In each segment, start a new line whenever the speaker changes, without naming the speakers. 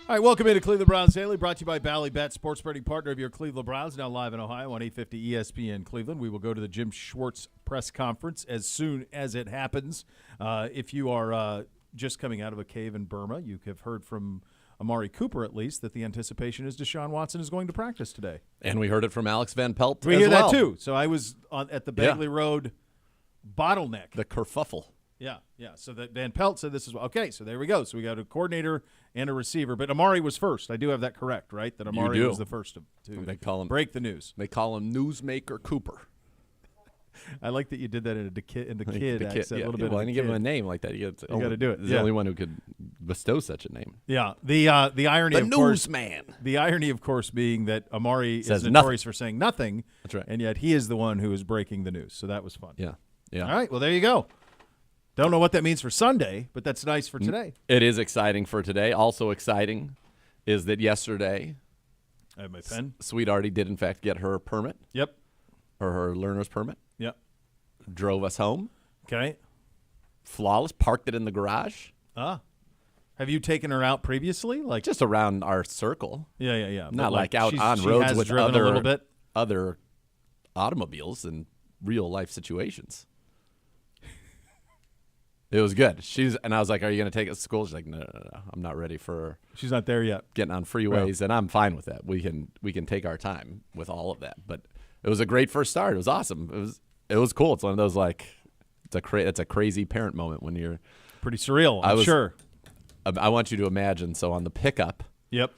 All right, welcome into Cleveland Browns Daily, brought to you by Ballybet, sports betting partner of your Cleveland Browns, now live in Ohio on 850 ESPN Cleveland. We will go to the Jim Schwartz press conference as soon as it happens. If you are just coming out of a cave in Burma, you have heard from Amari Cooper, at least, that the anticipation is Deshaun Watson is going to practice today.
And we heard it from Alex Van Pelt
we
as
hear
well.
that, too. So I was at the Bagley Road bottleneck.
The kerfuffle.
Yeah. So that Van Pelt said this is okay. So there we go. So we got a coordinator and a receiver, but Amari was first. I do have that correct, right? That Amari was the first to break the news.
They call him Newsmaker Cooper.
I like that you did that in the kid accent.
Yeah.
A little bit.
When you give him a name like that, you got
to do it.
He's the only one who could bestow such a name.
Yeah. The irony,
the
of course,
newsman.
The irony, of course, being that Amari is notorious for saying nothing.
That's right.
And yet he is the one who is breaking the news. So that was fun.
Yeah.
All right. Well, there you go. Don't know what that means for Sunday, but that's nice for today.
It is exciting for today. Also exciting is that yesterday,
I have my pen.
Sweet Artie did, in fact, get her permit.
Yep.
Or her learner's permit.
Yep.
Drove us home.
Okay.
Flawless. Parked it in the garage.
Have you taken her out previously? Like
just around our circle.
Yeah.
Not like out on roads with
a little bit.
Other automobiles in real life situations. It was good. And I was like, "Are you going to take us to school?" She's like, "No. I'm not ready for."
She's not there yet.
Getting on freeways, and I'm fine with that. We can take our time with all of that. But it was a great first start. It was awesome. It was cool. It's one of those it's a crazy parent moment when you're
pretty surreal. I'm sure.
I want you to imagine. So on the pickup,
yep,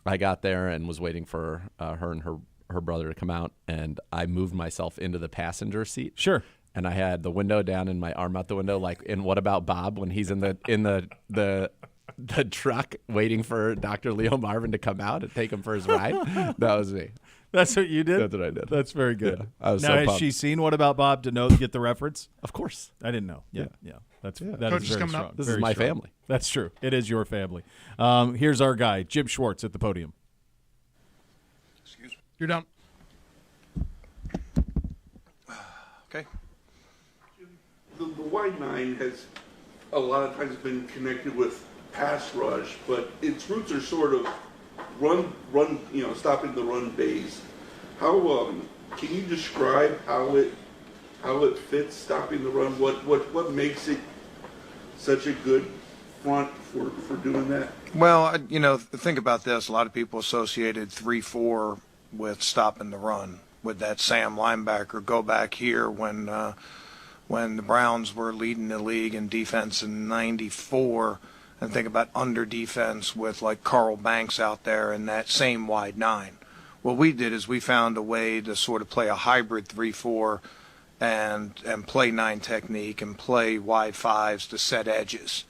I got there and was waiting for her and her brother to come out, and I moved myself into the passenger seat.
Sure.
And I had the window down and my arm out the window, like in What About Bob when he's in the truck waiting for Dr. Leo Marvin to come out and take him for his ride. That was me.
That's what you did?
That's what I did.
That's very good.
Yeah, I was
now,
so
has
pumped.
she seen What About Bob to get the reference?
Of course.
I didn't know. Yeah. That is
Coach is
very
coming
strong.
up.
This
very
is my
strong.
family.
That's true. It is your family. Here's our guy, Jim Schwartz, at the podium.
Excuse me. You're down. Okay.
The wide nine has a lot of times been connected with pass rush, but its roots are sort of run, stopping the run base. How can you describe how it fits stopping the run? What makes it such a good front for doing that?
Well, think about this. A lot of people associated 3-4 with stopping the run, with that Sam linebacker. Go back here when the Browns were leading the league in defense in '94, and think about under defense with like Carl Banks out there and that same wide nine. What we did is we found a way to sort of play a hybrid 3-4 and play 9 technique and play wide fives to set edges.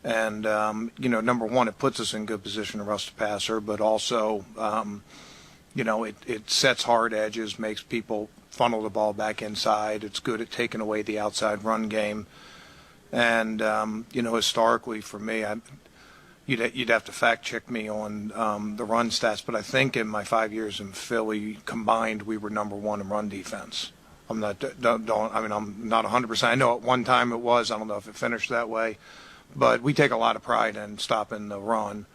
And, number one, it puts us in good position to rush the passer, but also, it sets hard edges, makes people funnel the ball back inside. It's good at taking away the outside run game. And, historically for me, you'd have to fact check me on the run stats, but I think in my 5 years in Philly combined, we were number one in run defense. I'm not 100%. I know at one time it was. I don't know if it finished that way, but we take a lot of pride in stopping the run.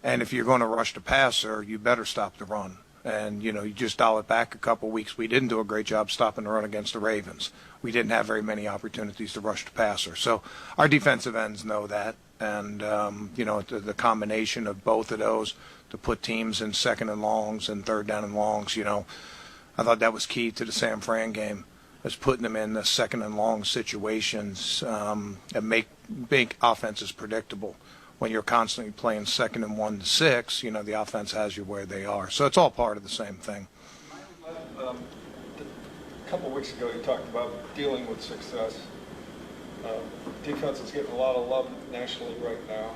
And if you're going to rush the passer, you better stop the run. And, you just dial it back a couple weeks. We didn't do a great job stopping the run against the Ravens. We didn't have very many opportunities to rush the passer. So our defensive ends know that. And, the combination of both of those to put teams in second and longs and third down and longs, I thought that was key to the San Fran game, was putting them in the second and long situations and make offenses predictable. When you're constantly playing 2nd and 1 to 6, the offense has you where they are. So it's all part of the same thing.
A couple of weeks ago, you talked about dealing with success. Defense is getting a lot of love nationally right now.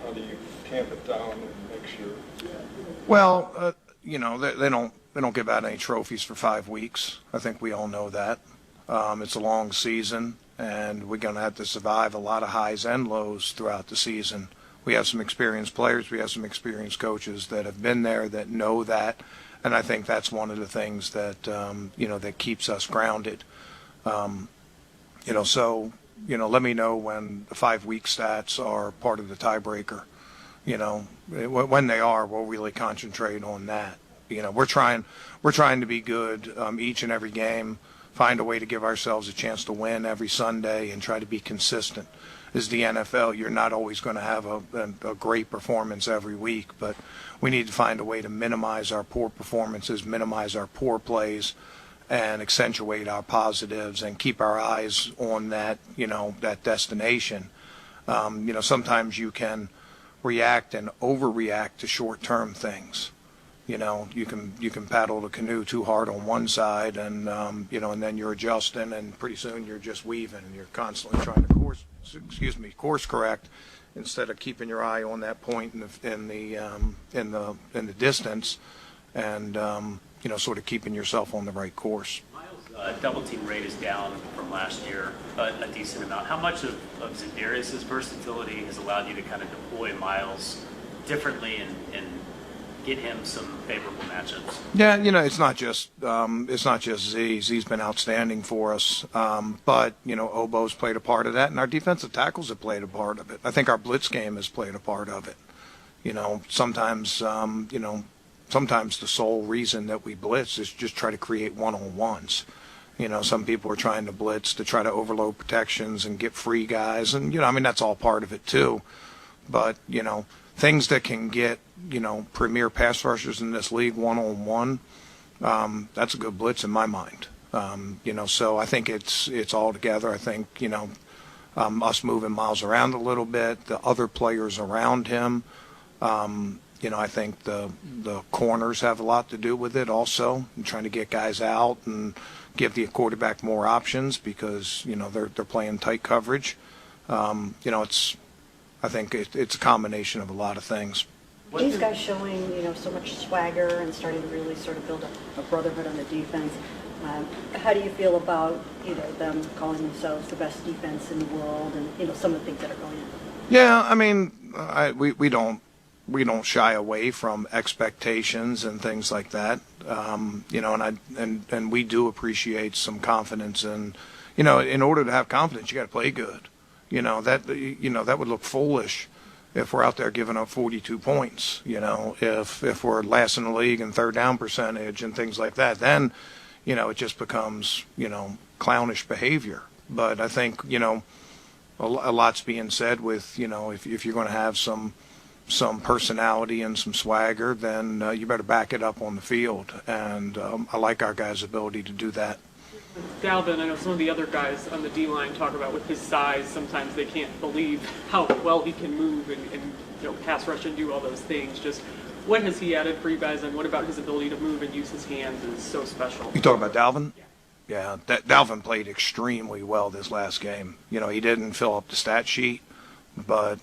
How do you tamp it down and make sure?
Well, they don't give out any trophies for 5 weeks. I think we all know that. It's a long season, and we're going to have to survive a lot of highs and lows throughout the season. We have some experienced players. We have some experienced coaches that have been there that know that, and I think that's one of the things that that keeps us grounded. Let me know when the 5-week stats are part of the tiebreaker. When they are, we'll really concentrate on that. We're trying to be good each and every game, find a way to give ourselves a chance to win every Sunday, and try to be consistent. As the NFL, you're not always going to have a great performance every week, but we need to find a way to minimize our poor performances, minimize our poor plays, and accentuate our positives and keep our eyes on that, that destination. Sometimes you can react and overreact to short-term things. You can paddle the canoe too hard on one side, and and then you're adjusting, and pretty soon you're just weaving, and you're constantly trying to course correct, instead of keeping your eye on that point in the distance, and sort of keeping yourself on the right course.
Miles' double team rate is down from last year a decent amount. How much of Za'Darius' versatility has allowed you to kind of deploy Miles differently and get him some favorable matchups?
Yeah, it's not just Z. Z's been outstanding for us, but Obo's played a part of that, and our defensive tackles have played a part of it. I think our blitz game has played a part of it. Sometimes the sole reason that we blitz is just try to create one-on-ones. Some people are trying to blitz to try to overload protections and get free guys, and that's all part of it too. But things that can get premier pass rushers in this league one-on-one, that's a good blitz in my mind. So I think it's all together. I think us moving Miles around a little bit, the other players around him. I think the corners have a lot to do with it also, and trying to get guys out and give the quarterback more options because they're playing tight coverage. I think it's a combination of a lot of things.
These guys showing, so much swagger and starting to really sort of build a brotherhood on the defense. How do you feel about, them calling themselves the best defense in the world and, some of the things that are going on?
Yeah, we don't shy away from expectations and things like that. And we do appreciate some confidence, and in order to have confidence, you got to play good. That would look foolish if we're out there giving up 42 points. If we're last in the league in third down percentage and things like that, then it just becomes clownish behavior. But I think a lot's being said with if you're going to have some personality and some swagger, then you better back it up on the field. And I like our guys' ability to do that.
Dalvin, I know some of the other guys on the D-line talk about with his size, sometimes they can't believe how well he can move and pass rush and do all those things. Just what has he added for you guys, and what about his ability to move and use his hands is so special?
You talking about Dalvin? Yeah, Dalvin played extremely well this last game. He didn't fill up the stat sheet, but,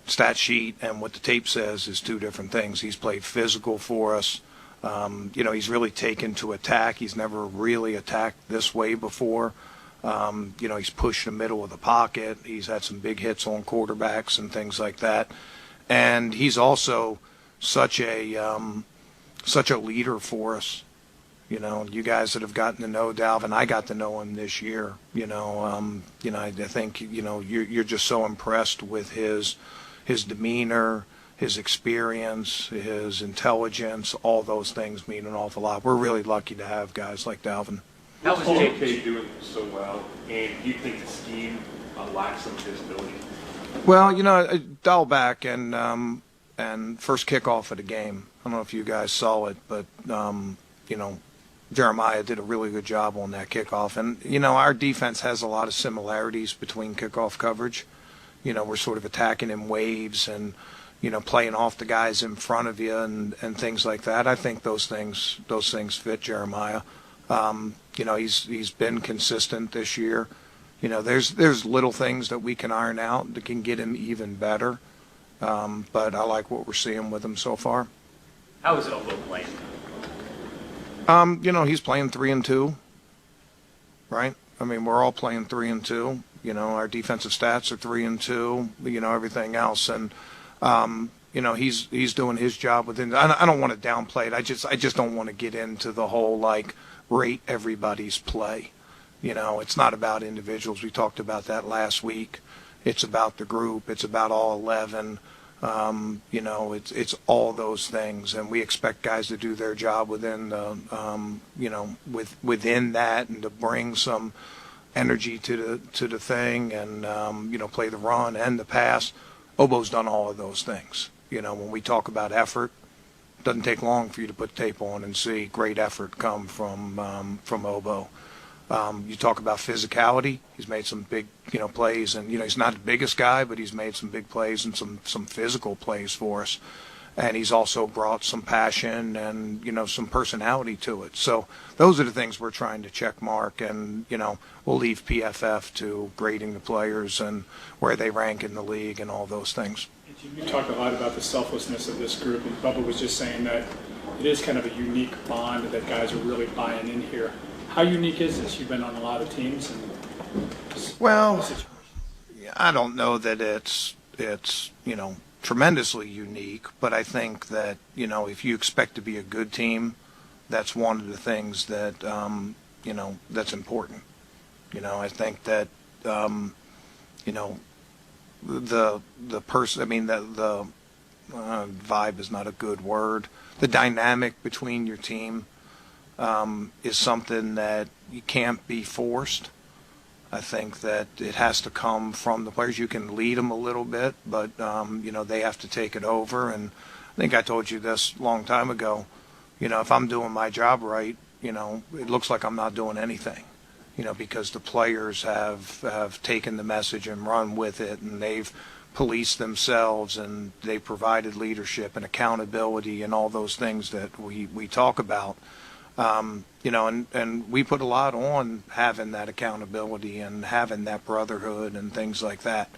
stat sheet and what the tape says is two different things. He's played physical for us. He's really taken to attack. He's never really attacked this way before. He's pushed the middle of the pocket. He's had some big hits on quarterbacks and things like that. And he's also such a leader for us. You guys that have gotten to know Dalvin, I got to know him this year. I think you're just so impressed with his demeanor, his experience, his intelligence. All those things mean an awful lot. We're really lucky to have guys like Dalvin.
How is JK doing so well, and do you think the scheme lacks some of his ability?
Well, dial back and first kickoff of the game. I don't know if you guys saw it, but Jeremiah did a really good job on that kickoff. And our defense has a lot of similarities between kickoff coverage. We're sort of attacking in waves and playing off the guys in front of you and things like that. I think those things fit Jeremiah. He's been consistent this year. There's little things that we can iron out that can get him even better. But I like what we're seeing with him so far.
How is Obo playing?
He's playing 3-2, right? We're all playing 3-2. Our defensive stats are 3-2. Everything else, and he's doing his job within. I don't want to downplay it. I just don't want to get into the whole rate everybody's play. It's not about individuals. We talked about that last week. It's about the group. It's about all 11. It's all those things, and we expect guys to do their job within the, within that, and to bring some energy to the thing, and play the run and the pass. Obo's done all of those things. When we talk about effort, it doesn't take long for you to put tape on and see great effort come from Obo. You talk about physicality. He's made some big, plays, and he's not the biggest guy, but he's made some big plays and some physical plays for us. And he's also brought some passion and some personality to it. So those are the things we're trying to check mark, and we'll leave PFF to grading the players and where they rank in the league and all those things.
You talked a lot about the selflessness of this group, and Bubba was just saying that it is kind of a unique bond that guys are really buying in here. How unique is this? You've been on a lot of teams.
Well, I don't know that it's tremendously unique, but I think that if you expect to be a good team, that's one of the things that that's important. I think that the person. I mean, the vibe is not a good word. The dynamic between your team is something that you can't be forced. I think that it has to come from the players. You can lead them a little bit, but they have to take it over. And I think I told you this a long time ago. If I'm doing my job right, it looks like I'm not doing anything. Because the players have taken the message and run with it, and they've policed themselves, and they provided leadership and accountability and all those things that we talk about. And we put a lot on having that accountability and having that brotherhood and things like that.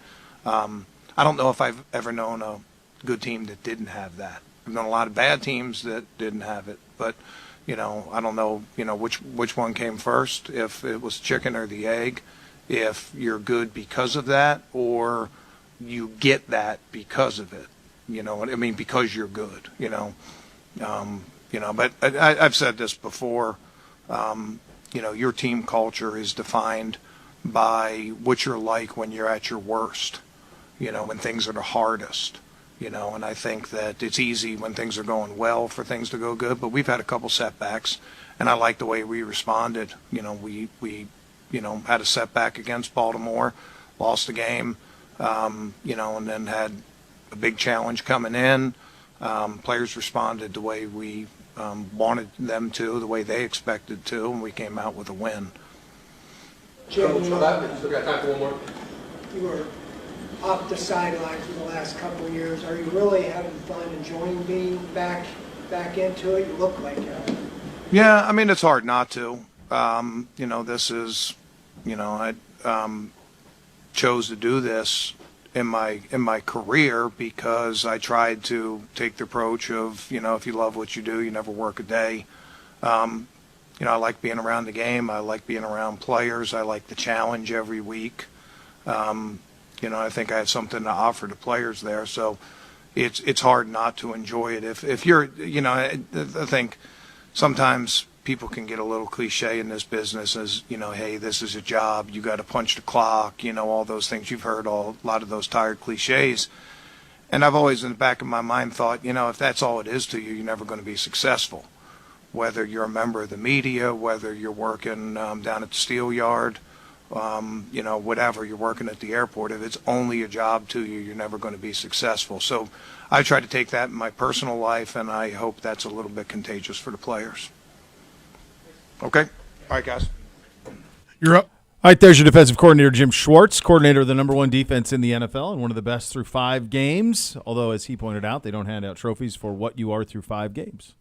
I don't know if I've ever known a good team that didn't have that. I've known a lot of bad teams that didn't have it, but I don't know, which one came first, if it was chicken or the egg, if you're good because of that, or you get that because of it, because you're good, but I've said this before, your team culture is defined by what you're like when you're at your worst, when things are the hardest. And I think that it's easy when things are going well for things to go good, but we've had a couple setbacks, and I like the way we responded. We had a setback against Baltimore, lost the game, and then had a big challenge coming in. Players responded the way we wanted them to, the way they expected to, and we came out with a win.
Jim, we got time for one more. You were off the sideline for the last couple of years. Are you really having fun, enjoying being back into it? You look like it.
Yeah, it's hard not to. This is, I chose to do this in my career because I tried to take the approach of, if you love what you do, you never work a day. I like being around the game. I like being around players. I like the challenge every week. I think I have something to offer to players there, so it's hard not to enjoy it. If you're, I think sometimes people can get a little cliche in this business as, hey, this is a job, you got to punch the clock, all those things. You've heard a lot of those tired cliches. And I've always in the back of my mind thought, if that's all it is to you, you're never going to be successful. Whether you're a member of the media, whether you're working down at the steel yard, whatever, you're working at the airport, if it's only a job to you, you're never going to be successful. So I try to take that in my personal life, and I hope that's a little bit contagious for the players. Okay? All right, guys.
You're up. All right, there's your defensive coordinator, Jim Schwartz, coordinator of the number one defense in the NFL and one of the best through 5 games. Although, as he pointed out, they don't hand out trophies for what you are through 5 games.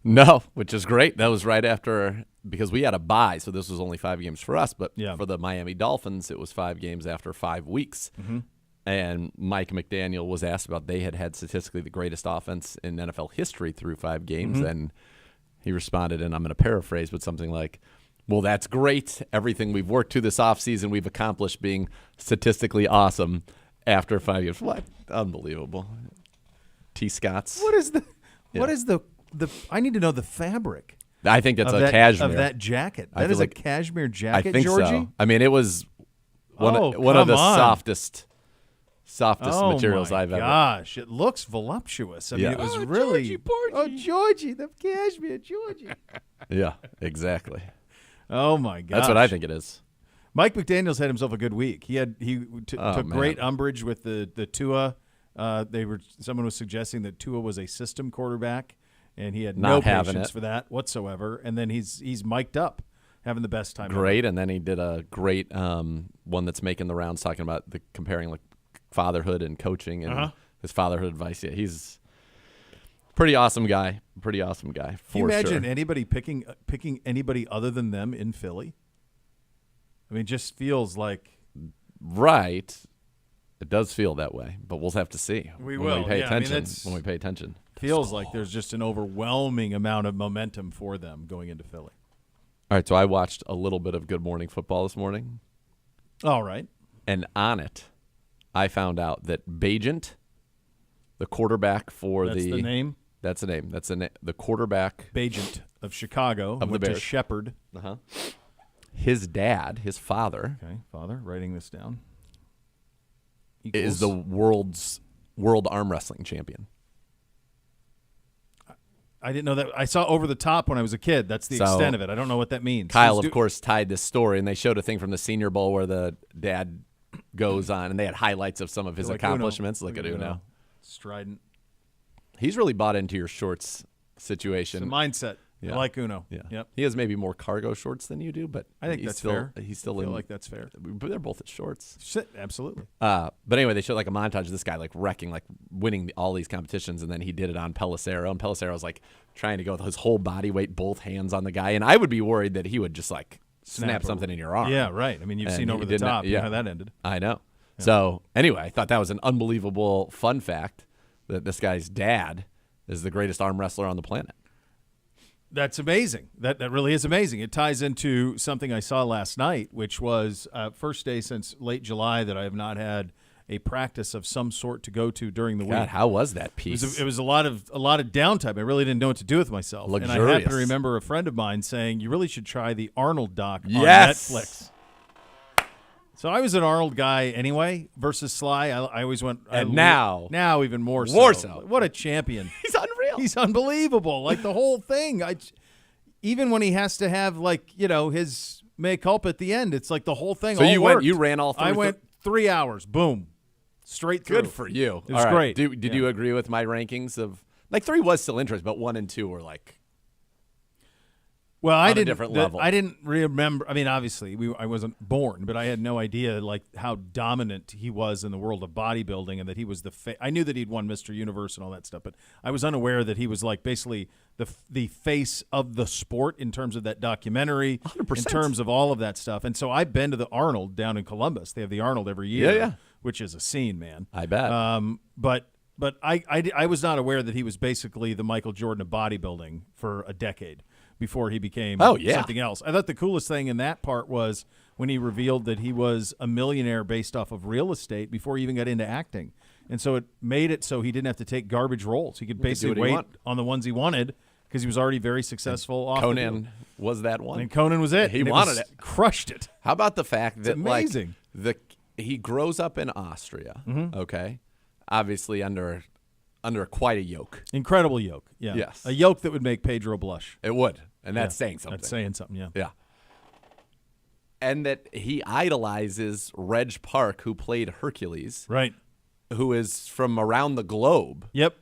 No, which is great. That was right after, because we had a bye, so this was only 5 games for us. But for the Miami Dolphins, it was 5 games after 5 weeks. Mm-hmm. And Mike McDaniel was asked about they had statistically the greatest offense in NFL history through 5 games. Mm-hmm. And he responded, and I'm going to paraphrase, but something like, well, that's great. Everything we've worked to this offseason, we've accomplished being statistically awesome after 5 years. What? Unbelievable. T. Scott's.
What is the I need to know the fabric.
I think that's a cashmere.
Of that jacket. That is a cashmere jacket,
I think
Georgie?
so. I mean, it was one of the softest softest materials I've ever.
Gosh, it looks voluptuous. I mean, it was really.
Georgie Porgy.
Oh, Georgie, the cashmere, Georgie.
Yeah, exactly.
Oh my gosh.
That's what I think it is.
Mike McDaniel's had himself a good week. He took great umbrage with the Tua. Someone was suggesting that Tua was a system quarterback, and he had no patience for that whatsoever. And then he's mic'd up, having the best time.
Great, and then he did a great one that's making the rounds, talking about comparing like fatherhood and coaching and his fatherhood advice. Yeah, he's pretty awesome guy. Pretty awesome guy.
Can you imagine anybody picking anybody other than them in Philly? I mean, it just feels like
right. It does feel that way, but we'll have to see.
We
when
will.
We pay attention.
I mean,
when we pay attention.
Feels like there's just an overwhelming amount of momentum for them going into Philly.
All right, so I watched a little bit of Good Morning Football this morning.
All right.
And on it, I found out that Bajent, the quarterback for
That's the name?
That's the name. That's the quarterback.
Bajent of Chicago.
Of the
went
Bears.
to Shepherd.
His dad, his father.
Okay, father, writing this down.
Is the world arm wrestling champion.
I didn't know that. I saw Over the Top when I was a kid. That's the extent of it. I don't know what that means.
Kyle, of course, tied this story, and they showed a thing from the Senior Bowl where the dad goes on, and they had highlights of some of his accomplishments. Look at Uno.
Strident.
He's really bought into your shorts situation.
It's a mindset.
Yeah.
I like Uno.
Yeah.
Yep.
He has maybe more cargo shorts than you do, but
I think that's fair.
He's still
I feel like that's fair.
But they're both at shorts.
Absolutely.
But anyway, they showed like a montage of this guy like wrecking, like winning all these competitions, and then he did it on Pelissero, and Pelissero was like trying to go with his whole body weight, both hands on the guy, and I would be worried that he would just like snap something in your arm.
Yeah, right. I mean, you've seen Over the Top. You know how that ended.
I know. Yeah. So anyway, I thought that was an unbelievable fun fact that this guy's dad is the greatest arm wrestler on the planet.
That's amazing. That really is amazing. It ties into something I saw last night, which was first day since late July that I have not had a practice of some sort to go to during the week.
How was that piece?
It was a lot of downtime. I really didn't know what to do with myself.
Luxurious.
And I happen to remember a friend of mine saying, you really should try the Arnold doc on
Yes.
Netflix. So I was an Arnold guy anyway versus Sly. I always went. Now even more so.
More so.
What a champion.
He's unreal.
He's unbelievable. Like the whole thing. Even when he has to have his mea culpa at the end, it's like the whole thing.
So
all
you ran all through.
I went 3 hours. Boom. Straight through.
Good for you.
It was great.
Did you agree with my rankings of like 3 was still interesting, but 1 and 2 were like.
Well,
a different level.
I didn't remember. I mean, obviously, I wasn't born, but I had no idea like how dominant he was in the world of bodybuilding, and that he was I knew that he'd won Mr. Universe and all that stuff, but I was unaware that he was like basically the face of the sport in terms of that documentary,
100%.
in terms of all of that stuff. And so I've been to the Arnold down in Columbus. They have the Arnold every year, which is a scene, man.
I bet.
But I was not aware that he was basically the Michael Jordan of bodybuilding for a decade before he became something else. I thought the coolest thing in that part was when he revealed that he was a millionaire based off of real estate before he even got into acting. And so it made it so he didn't have to take garbage roles. He could basically wait on the ones he wanted because he was already very successful off
Conan
the field.
was that one.
And Conan was it.
He wanted it.
Crushed it.
How about the fact that
amazing.
He grows up in Austria, okay? Obviously under quite a yoke.
Incredible yoke. Yeah.
Yes.
A yoke that would make Pedro blush.
It would. And that's saying something.
That's saying something, yeah.
Yeah. And that he idolizes Reg Park, who played Hercules.
Right.
Who is from around the globe.
Yep.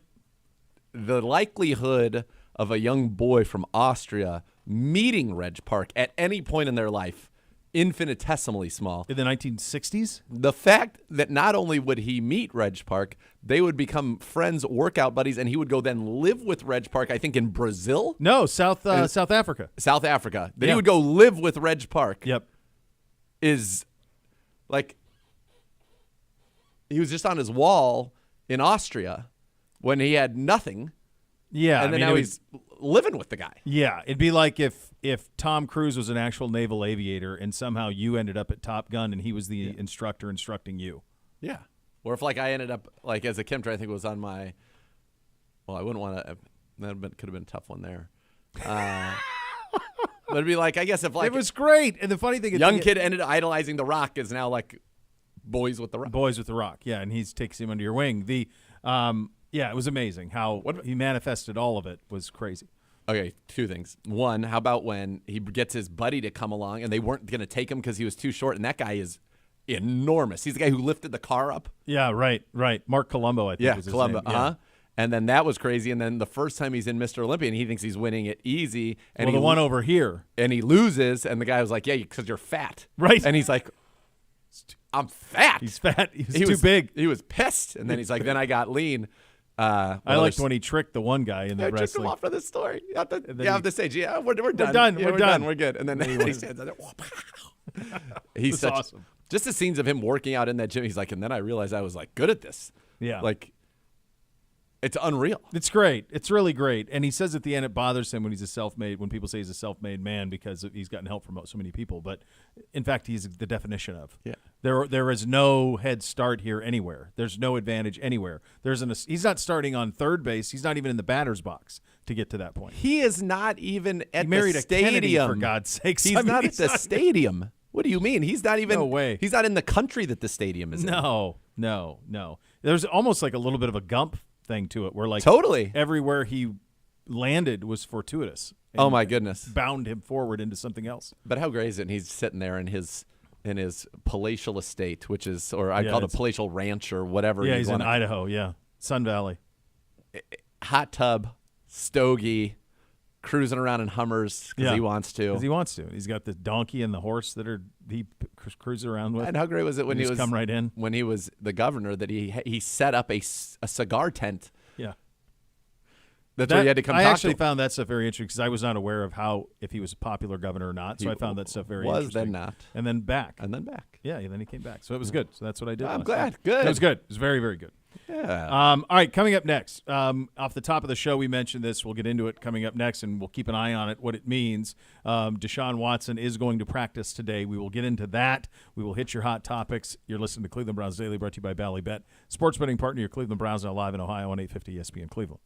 The likelihood of a young boy from Austria meeting Reg Park at any point in their life, infinitesimally small.
In the 1960s?
The fact that not only would he meet Reg Park, they would become friends, workout buddies, and he would go then live with Reg Park, I think in Brazil?
No, South Africa.
South Africa. Then he would go live with Reg Park.
Yep.
Is like he was just on his wall in Austria when he had nothing.
Yeah.
And then now he's living with the guy.
Yeah. It'd be like if Tom Cruise was an actual naval aviator and somehow you ended up at Top Gun and he was the instructor instructing you.
Yeah. Or if like I ended up like as a chemtrail, I think it was on my. Well, I wouldn't want to. That could have been a tough one there. But it'd be like I guess if like
it was great, and the funny thing is,
young kid ended idolizing The Rock is now like Boys with the Rock.
Boys with the Rock, yeah, and he takes him under your wing. It was amazing how he manifested all of it. Was crazy.
Okay, two things. One, how about when he gets his buddy to come along, and they weren't going to take him because he was too short, and that guy is enormous. He's the guy who lifted the car up.
Yeah, right. Mark Colombo, I think was his
Colombo,
name. Yeah.
And then that was crazy. And then the first time he's in Mr. Olympia, and he thinks he's winning it easy. And
the one over here.
And he loses, and the guy was like, yeah, because you're fat.
Right.
And he's like, I'm fat.
He's fat. He was too big.
He was pissed. And then he's like, then I got lean.
I liked when he tricked the one guy in the wrestling.
I tricked him off for this story. You have to say, yeah, we're done.
We're done.
Yeah,
we're done.
We're good. And then he stands there. He's such
awesome.
Just the scenes of him working out in that gym. He's like, and then I realized I was like good at this.
Yeah.
Like, it's unreal.
It's great. It's really great. And he says at the end it bothers him when when people say he's a self-made man because he's gotten help from so many people. But in fact, he's the definition of.
Yeah.
There is no head start here anywhere. There's no advantage anywhere. He's not starting on third base. He's not even in the batter's box to get to that point.
He is not even at
he married
the
a
stadium.
Kennedy, for God's sakes.
He's not at the stadium. What do you mean? He's not even.
No way.
He's not in the country that the stadium is in.
No. There's almost like a little bit of a Gump thing to it, where like
totally
everywhere he landed was fortuitous.
Oh my goodness!
Bound him forward into something else.
But how great is it? And he's sitting there in his palatial estate, which is, or I call it a palatial ranch or whatever.
Yeah, he's in Idaho. Yeah, Sun Valley.
Hot tub, stogie, cruising around in Hummers because he wants to.
Because he wants to. He's got the donkey and the horse that he cruises around with.
And how great was it when he was
come right in
when he was the governor that he set up a cigar tent.
Yeah,
that's where he had to come.
I
talk
actually
to
found that stuff very interesting because I was not aware of if he was a popular governor or not. So I found that stuff very interesting.
Then not,
and then back,
Yeah,
and then he came back. So it was good. So that's what I did.
I'm glad.
Night.
Good.
It was good. It was very, very good.
Yeah.
All right, coming up next, off the top of the show, we mentioned this. We'll get into it coming up next, and we'll keep an eye on it, what it means. Deshaun Watson is going to practice today. We will get into that. We will hit your hot topics. You're listening to Cleveland Browns Daily, brought to you by Bally Bet, sports betting partner, your Cleveland Browns, now live in Ohio on 850 ESPN Cleveland.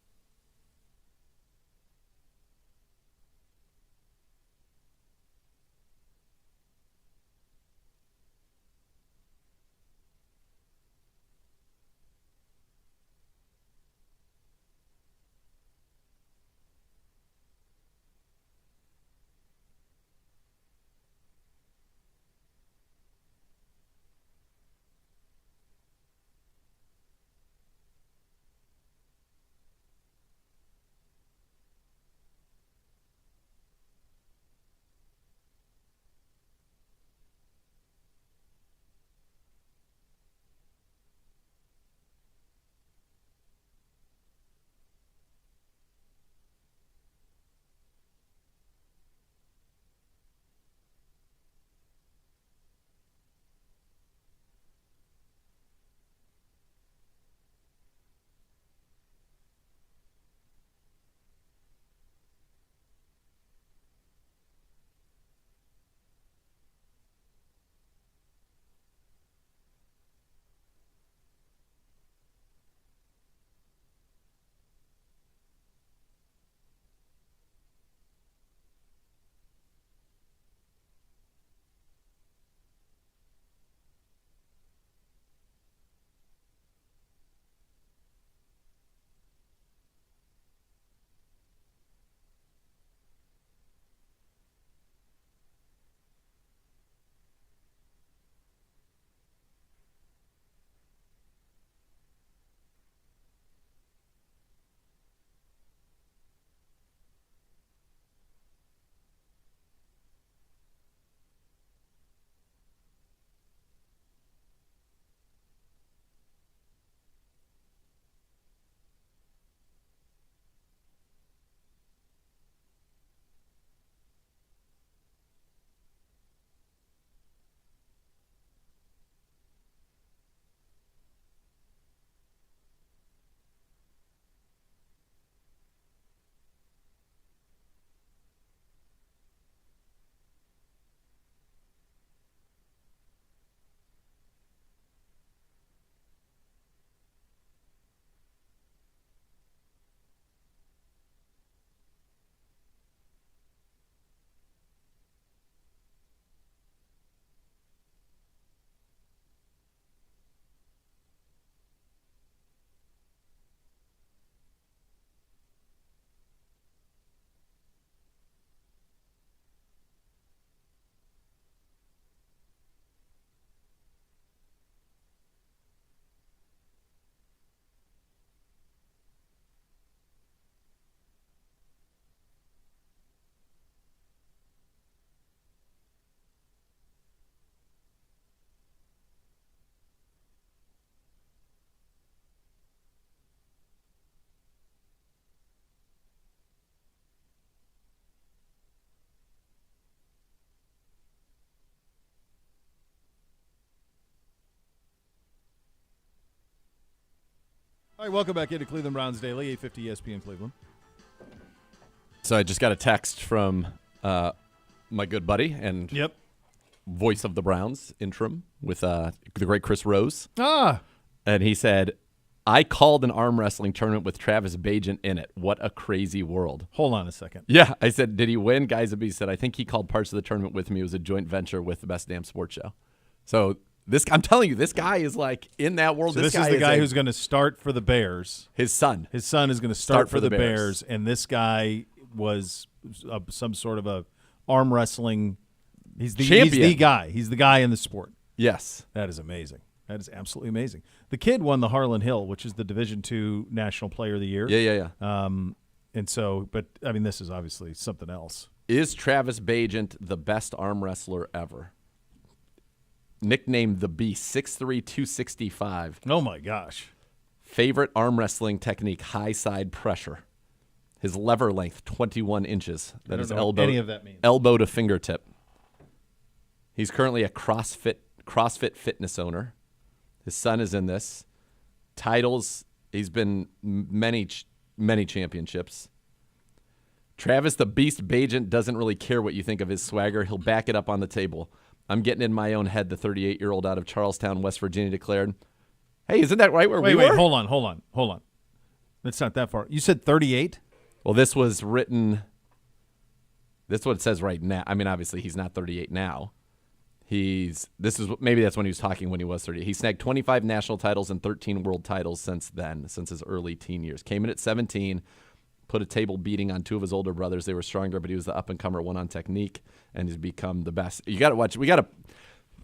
All right, welcome back into Cleveland Browns Daily, 850 ESPN Cleveland.
So I just got a text from my good buddy and voice of the Browns, interim, with the great Chris Rose. And he said, I called an arm wrestling tournament with Travis Bagent in it. What a crazy world.
Hold on a second.
Yeah. I said, did he win? Guys, he said, I think he called parts of the tournament with me. It was a joint venture with the Best Damn Sports Show. So I'm telling you, this guy is like in that world.
So this is the guy who's going to start for the Bears.
His son.
His son is going to start for the Bears. And this guy was some sort of a arm wrestling. He's the
champion.
He's the guy. He's the guy in the sport.
Yes.
That is amazing. That is absolutely amazing. The kid won the Harlan Hill, which is the Division II National Player of the Year.
Yeah.
And so, but, I mean, this is obviously something else.
Is Travis Bagent the best arm wrestler ever? Nicknamed the Beast, 6'3", 265.
Oh, my gosh.
Favorite arm wrestling technique, high side pressure. His lever length, 21 inches. That is elbow,
any of that means.
Elbow to fingertip. He's currently a CrossFit fitness owner. His son is in this. Titles, he's been many championships. Travis the Beast Bagent doesn't really care what you think of his swagger. He'll back it up on the table. I'm getting in my own head, the 38-year-old out of Charlestown, West Virginia declared. Hey, isn't that right where we were?
Wait, hold on. That's not that far. You said 38?
Well, this was written. That's what it says right now. I mean, obviously, he's not 38 now. Maybe that's when he was talking when he was 30. He snagged 25 national titles and 13 world titles since his early teen years. Came in at 17, put a table beating on two of his older brothers. They were stronger, but he was the up-and-comer, one on technique, and he's become the best. You got to watch.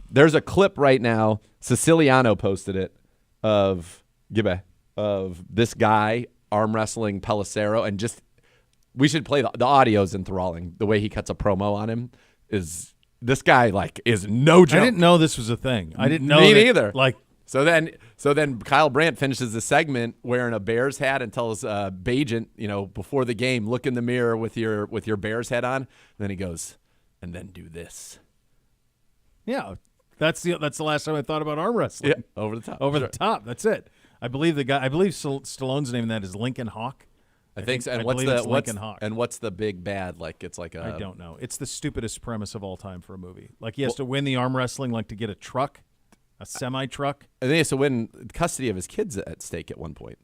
There's a clip right now. Siciliano posted it of this guy arm wrestling Pelissero, and just we should play the audio's enthralling. The way he cuts a promo on him is. This guy is no joke.
I didn't know this was a thing. I didn't know.
Me neither. So then Kyle Brandt finishes the segment wearing a Bears hat and tells Bagent, before the game, look in the mirror with your Bears hat on. And then he goes, and then do this.
Yeah, that's the last time I thought about arm wrestling.
Yeah, over the top.
Over the top. That's it. I believe Stallone's name in that is Lincoln Hawk.
I think so. And what's the big bad? It's like
I don't know. It's the stupidest premise of all time for a movie. He has to win the arm wrestling, to get a truck, a semi-truck.
And then he has to win custody of his kids at stake at one point.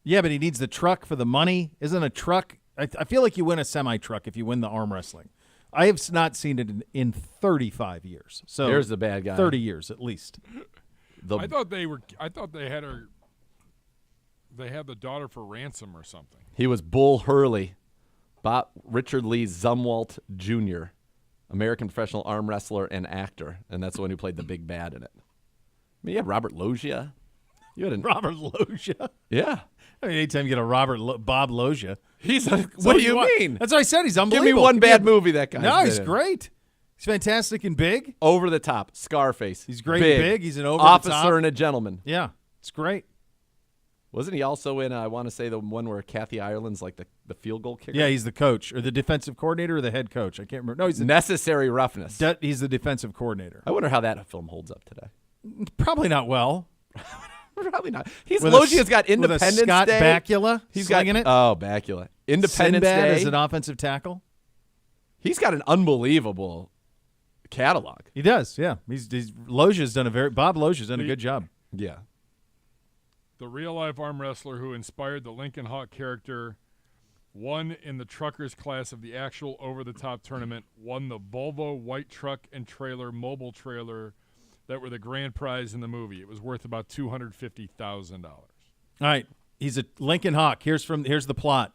Yeah, but he needs the truck for the money. Isn't a truck? I feel like you win a semi-truck if you win the arm wrestling. I have not seen it in 35 years. So
there's the bad guy.
30 years at least.
I thought they had her. They had the daughter for ransom or something.
He was Bull Hurley, Richard Lee Zumwalt Jr., American professional arm wrestler and actor, and that's the one who played the big bad in it. I mean, you had Robert Loggia.
Robert Loggia?
Yeah.
I mean, anytime you get a Bob Loggia.
What do you mean?
That's what I said. He's unbelievable.
Give me one bad movie that guy's
No, he's
in.
great. He's fantastic and big.
Over the top. Scarface.
He's great and big. He's an over the top.
Officer and a Gentleman.
Yeah, it's great.
Wasn't he also in, I want to say, the one where Kathy Ireland's the field goal kicker?
Yeah, he's the coach or the defensive coordinator or the head coach. I can't remember. No, he's
Necessary Roughness.
He's the defensive coordinator.
I wonder how that film holds up today.
Probably not well.
Probably not. Loggia's got Independence
with a Scott
Day.
Bakula
He's
slinging it.
Oh, Bakula. Independence
Sinbad
Day.
as an offensive tackle.
He's got an unbelievable catalog.
He does, yeah. Loggia's done Bob Loggia's done a good job.
Yeah.
The real-life arm wrestler who inspired the Lincoln Hawk character won in the truckers class of the actual over-the-top tournament, won the Volvo white truck and trailer mobile trailer that were the grand prize in the movie. It was worth about $250,000.
All right. He's a Lincoln Hawk. Here's the plot.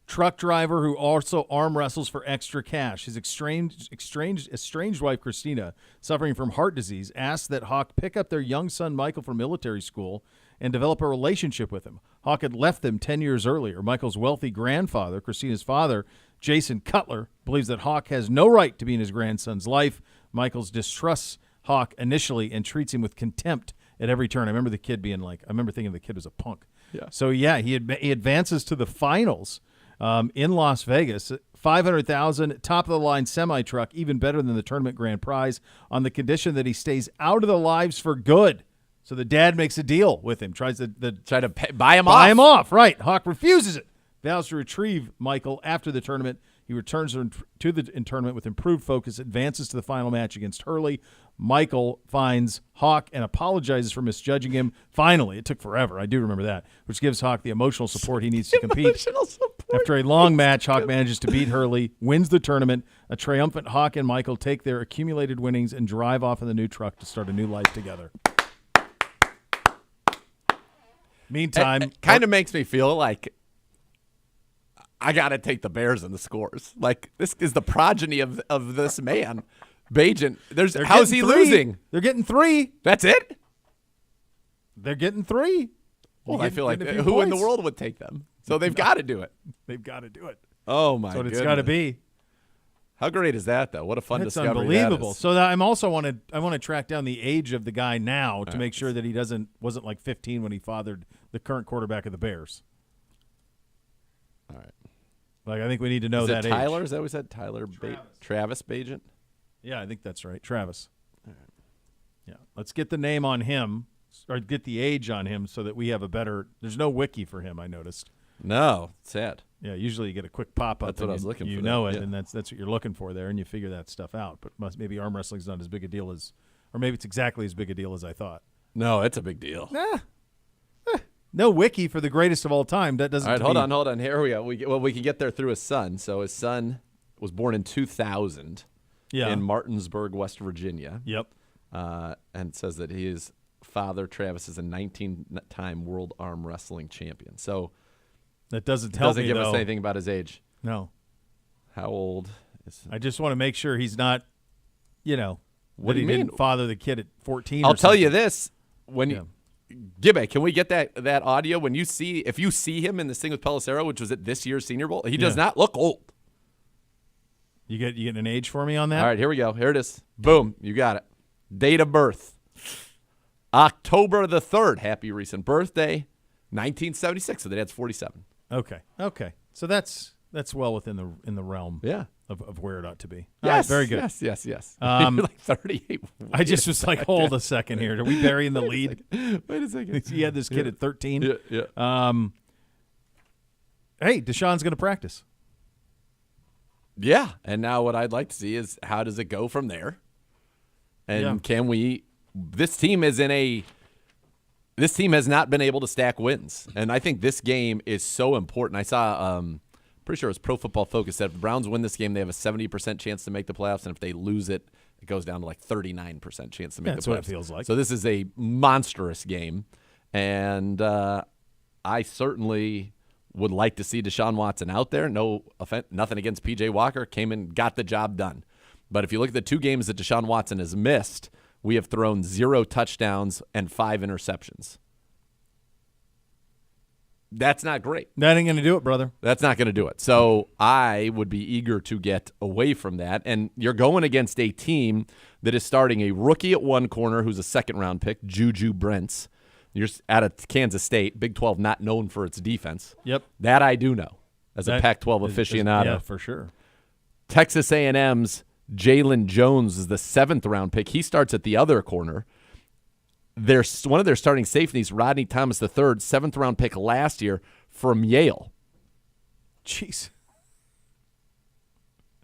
Truck driver who also arm wrestles for extra cash. His estranged wife, Christina, suffering from heart disease, asked that Hawk pick up their young son, Michael, from military school and develop a relationship with him. Hawk had left them 10 years earlier. Michael's wealthy grandfather, Christina's father, Jason Cutler, believes that Hawk has no right to be in his grandson's life. Michael's distrusts Hawk initially and treats him with contempt at every turn. I remember thinking the kid was a punk.
Yeah.
So, yeah, he advances to the finals in Las Vegas. $500,000, top-of-the-line semi-truck, even better than the tournament grand prize, on the condition that he stays out of the lives for good. So the dad makes a deal with him, tries to
buy him
Buy him off, right. Hawk refuses it. Vows to retrieve Michael after the tournament. He returns to the tournament with improved focus, advances to the final match against Hurley. Michael finds Hawk and apologizes for misjudging him. Finally, it took forever. I do remember that, which gives Hawk the emotional support he needs to compete. After a long match, Hawk manages to beat Hurley, wins the tournament. A triumphant Hawk and Michael take their accumulated winnings and drive off in the new truck to start a new life together. Meantime,
it kind of makes me feel like I got to take the Bears in the scores. Like, this is the progeny of this man, Bajan. How's he losing?
They're getting 3.
That's it?
They're getting 3.
Well, I feel like who in the world would take them? So they've got to do it.
They've got to do it.
Oh, my
That's what
goodness.
it's got to be.
How great is that, though? What a fun
That's
discovery
unbelievable.
that is.
So I want to track down the age of the guy now to make sure that he wasn't like 15 when he fathered the current quarterback of the Bears.
All right.
Like, I think we need to know that age.
Tyler? Is that what we said? Travis Bajan?
Yeah, I think that's right. Travis. All right. Yeah. Let's get the name on him or get the age on him so that we have a better – there's no wiki for him, I noticed.
No. Sad.
Yeah, usually you get a quick pop-up.
That's what I was looking for.
You know it, and that's what you're looking for there, and you figure that stuff out. But maybe arm wrestling's not as big a deal as – or maybe it's exactly as big a deal as I thought.
No, it's a big deal.
No wiki for the greatest of all time. That doesn't.
All right, hold on. Here we go. We can get there through his son. So his son was born in 2000 in Martinsburg, West Virginia.
Yep.
And it says that his father, Travis, is a 19-time world arm wrestling champion. So
that doesn't tell
doesn't
me,
give
though.
us anything about his age.
No.
How old is
I just want to make sure he's not,
what do you mean?
Didn't father the kid at 14
I'll
or
tell
something.
you this. Gibbe, can we get that audio? If you see him in this thing with Pelissero, which was at this year's Senior Bowl, he does not look old.
You get an age for me on that?
All right, here we go. Here it is. Boom, you got it. Date of birth, October the 3rd. Happy recent birthday, 1976. So the dad's 47.
Okay. So that's well within the realm.
Yeah.
Of where it ought to be.
Yes.
All right, very good.
Yes.
You're
like 38.
I just was like, hold a second here. Are we burying the lead?
Wait a second.
He had this kid at 13.
Yeah.
Hey, Deshaun's going to practice.
Yeah. And now what I'd like to see is how does it go from there? And can we – this team has not been able to stack wins. And I think this game is so important. I saw pretty sure it was Pro Football Focus said if the Browns win this game, they have a 70% chance to make the playoffs. And if they lose it, it goes down to like 39% chance to make the playoffs.
That's what it feels like.
So this is a monstrous game. And I certainly would like to see Deshaun Watson out there. No offense, nothing against P.J. Walker. Came in, got the job done. But if you look at the 2 games that Deshaun Watson has missed, we have thrown 0 touchdowns and 5 interceptions. That's not great.
That ain't going to do it, brother.
That's not going to do it. So I would be eager to get away from that. And you're going against a team that is starting a rookie at one corner who's a second-round pick, Juju Brents. You're out of Kansas State, Big 12 not known for its defense.
Yep.
That I do know as a Pac-12 aficionado.
Yeah, for sure.
Texas A&M's Jalen Jones is the 7th-round pick. He starts at the other corner. One of their starting safeties, Rodney Thomas III, 7th-round pick last year from Yale.
Jeez.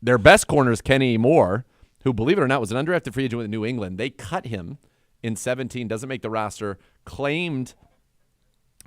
Their best corner is Kenny Moore, who, believe it or not, was an undrafted free agent with New England. They cut him in 17, doesn't make the roster, claimed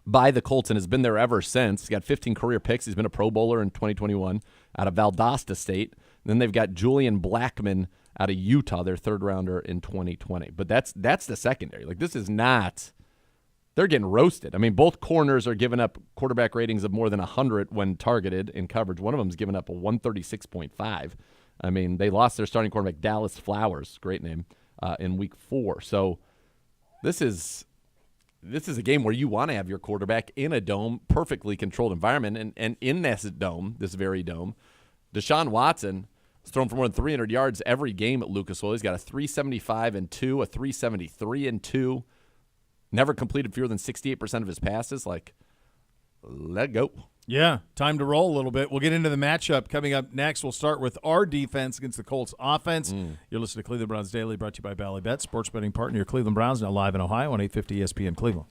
by the Colts and has been there ever since. He's got 15 career picks. He's been a Pro Bowler in 2021 out of Valdosta State. And then they've got Julian Blackmon out of Utah, their 3rd-rounder in 2020. But that's the secondary. Like, this is not – they're getting roasted. I mean, both corners are giving up quarterback ratings of more than 100 when targeted in coverage. One of them is giving up a 136.5. I mean, they lost their starting quarterback, Dallas Flowers, great name, in Week 4. So this is a game where you want to have your quarterback in a dome, perfectly controlled environment. And in this dome, this very dome, Deshaun Watson – thrown for more than 300 yards every game at Lucas Oil. He's got a 375-2, a 373-2. Never completed fewer than 68% of his passes. Like, let go.
Yeah, time to roll a little bit. We'll get into the matchup coming up next. We'll start with our defense against the Colts offense. You're listening to Cleveland Browns Daily, brought to you by Bally Bet, sports betting partner, your Cleveland Browns, now live in Ohio on 850 ESPN Cleveland.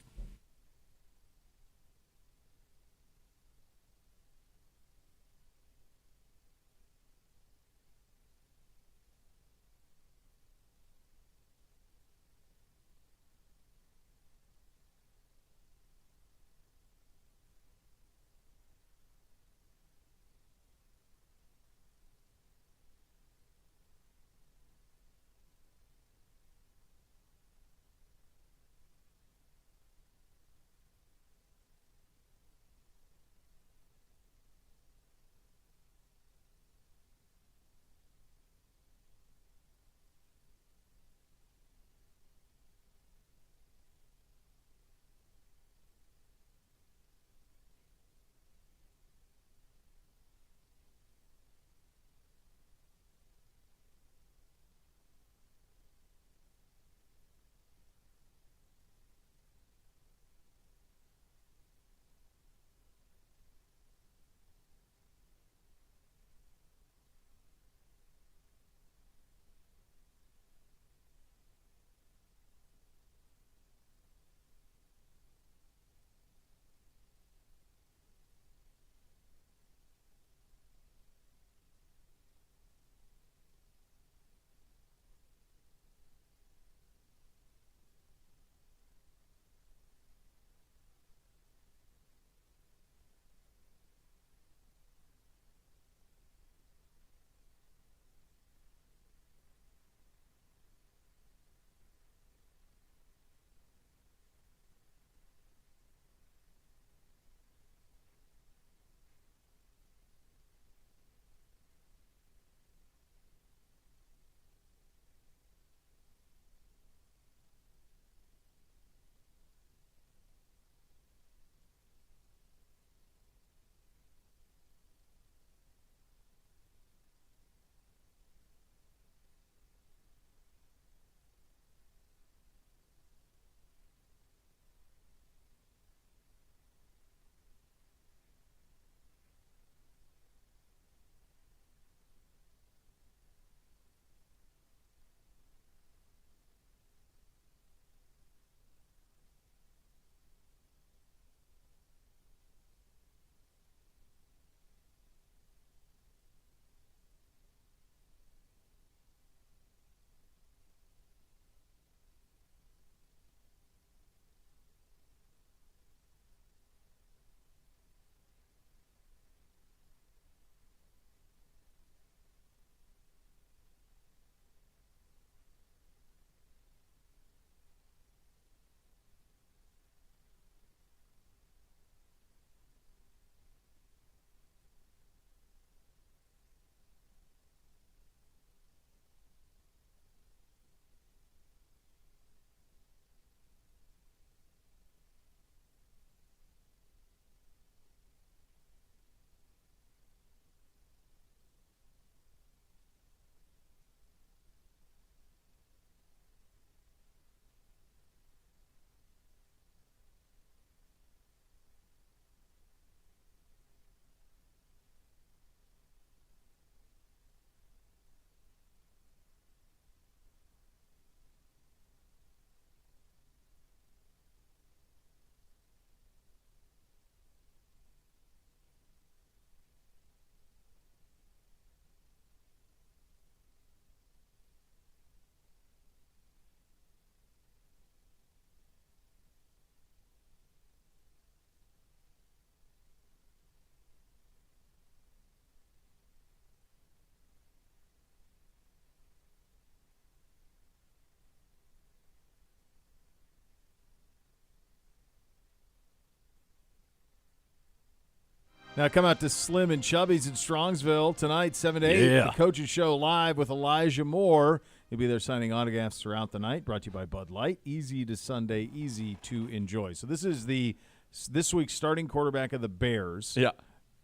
Now come out to Slim and Chubby's in Strongsville tonight, 7 to 8.
Yeah.
The Coaches Show live with Elijah Moore. He'll be there signing autographs throughout the night. Brought to you by Bud Light. Easy to Sunday, easy to enjoy. So this is this week's starting quarterback of the Bears.
Yeah.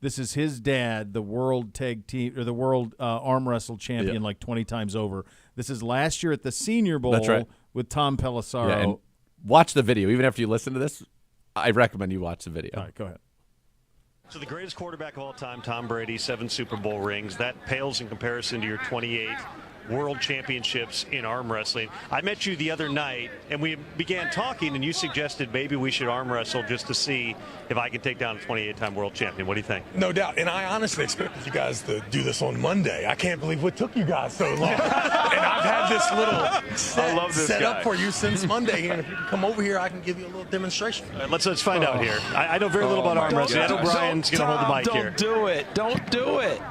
This is his dad, the world tag team or the world arm wrestle champion like 20 times over. This is last year at the Senior Bowl.
That's right.
With Tom Pelissaro.
Yeah, and watch the video. Even after you listen to this, I recommend you watch the video.
All right, go ahead.
So the greatest quarterback of all time, Tom Brady, 7 Super Bowl rings. That pales in comparison to your 28 world championships in arm wrestling. I met you the other night, and we began talking, and you suggested maybe we should arm wrestle just to see if I can take down a 28-time world champion. What do you think?
No doubt. And I honestly expected you guys to do this on Monday. I can't believe what took you guys so long. And I've had this little set up for you since Monday. And if you can come over here, I can give you a little demonstration.
Let's find out here. I know very little about arm wrestling. I know Brian's going to hold the mic here.
Don't do it. Don't do it.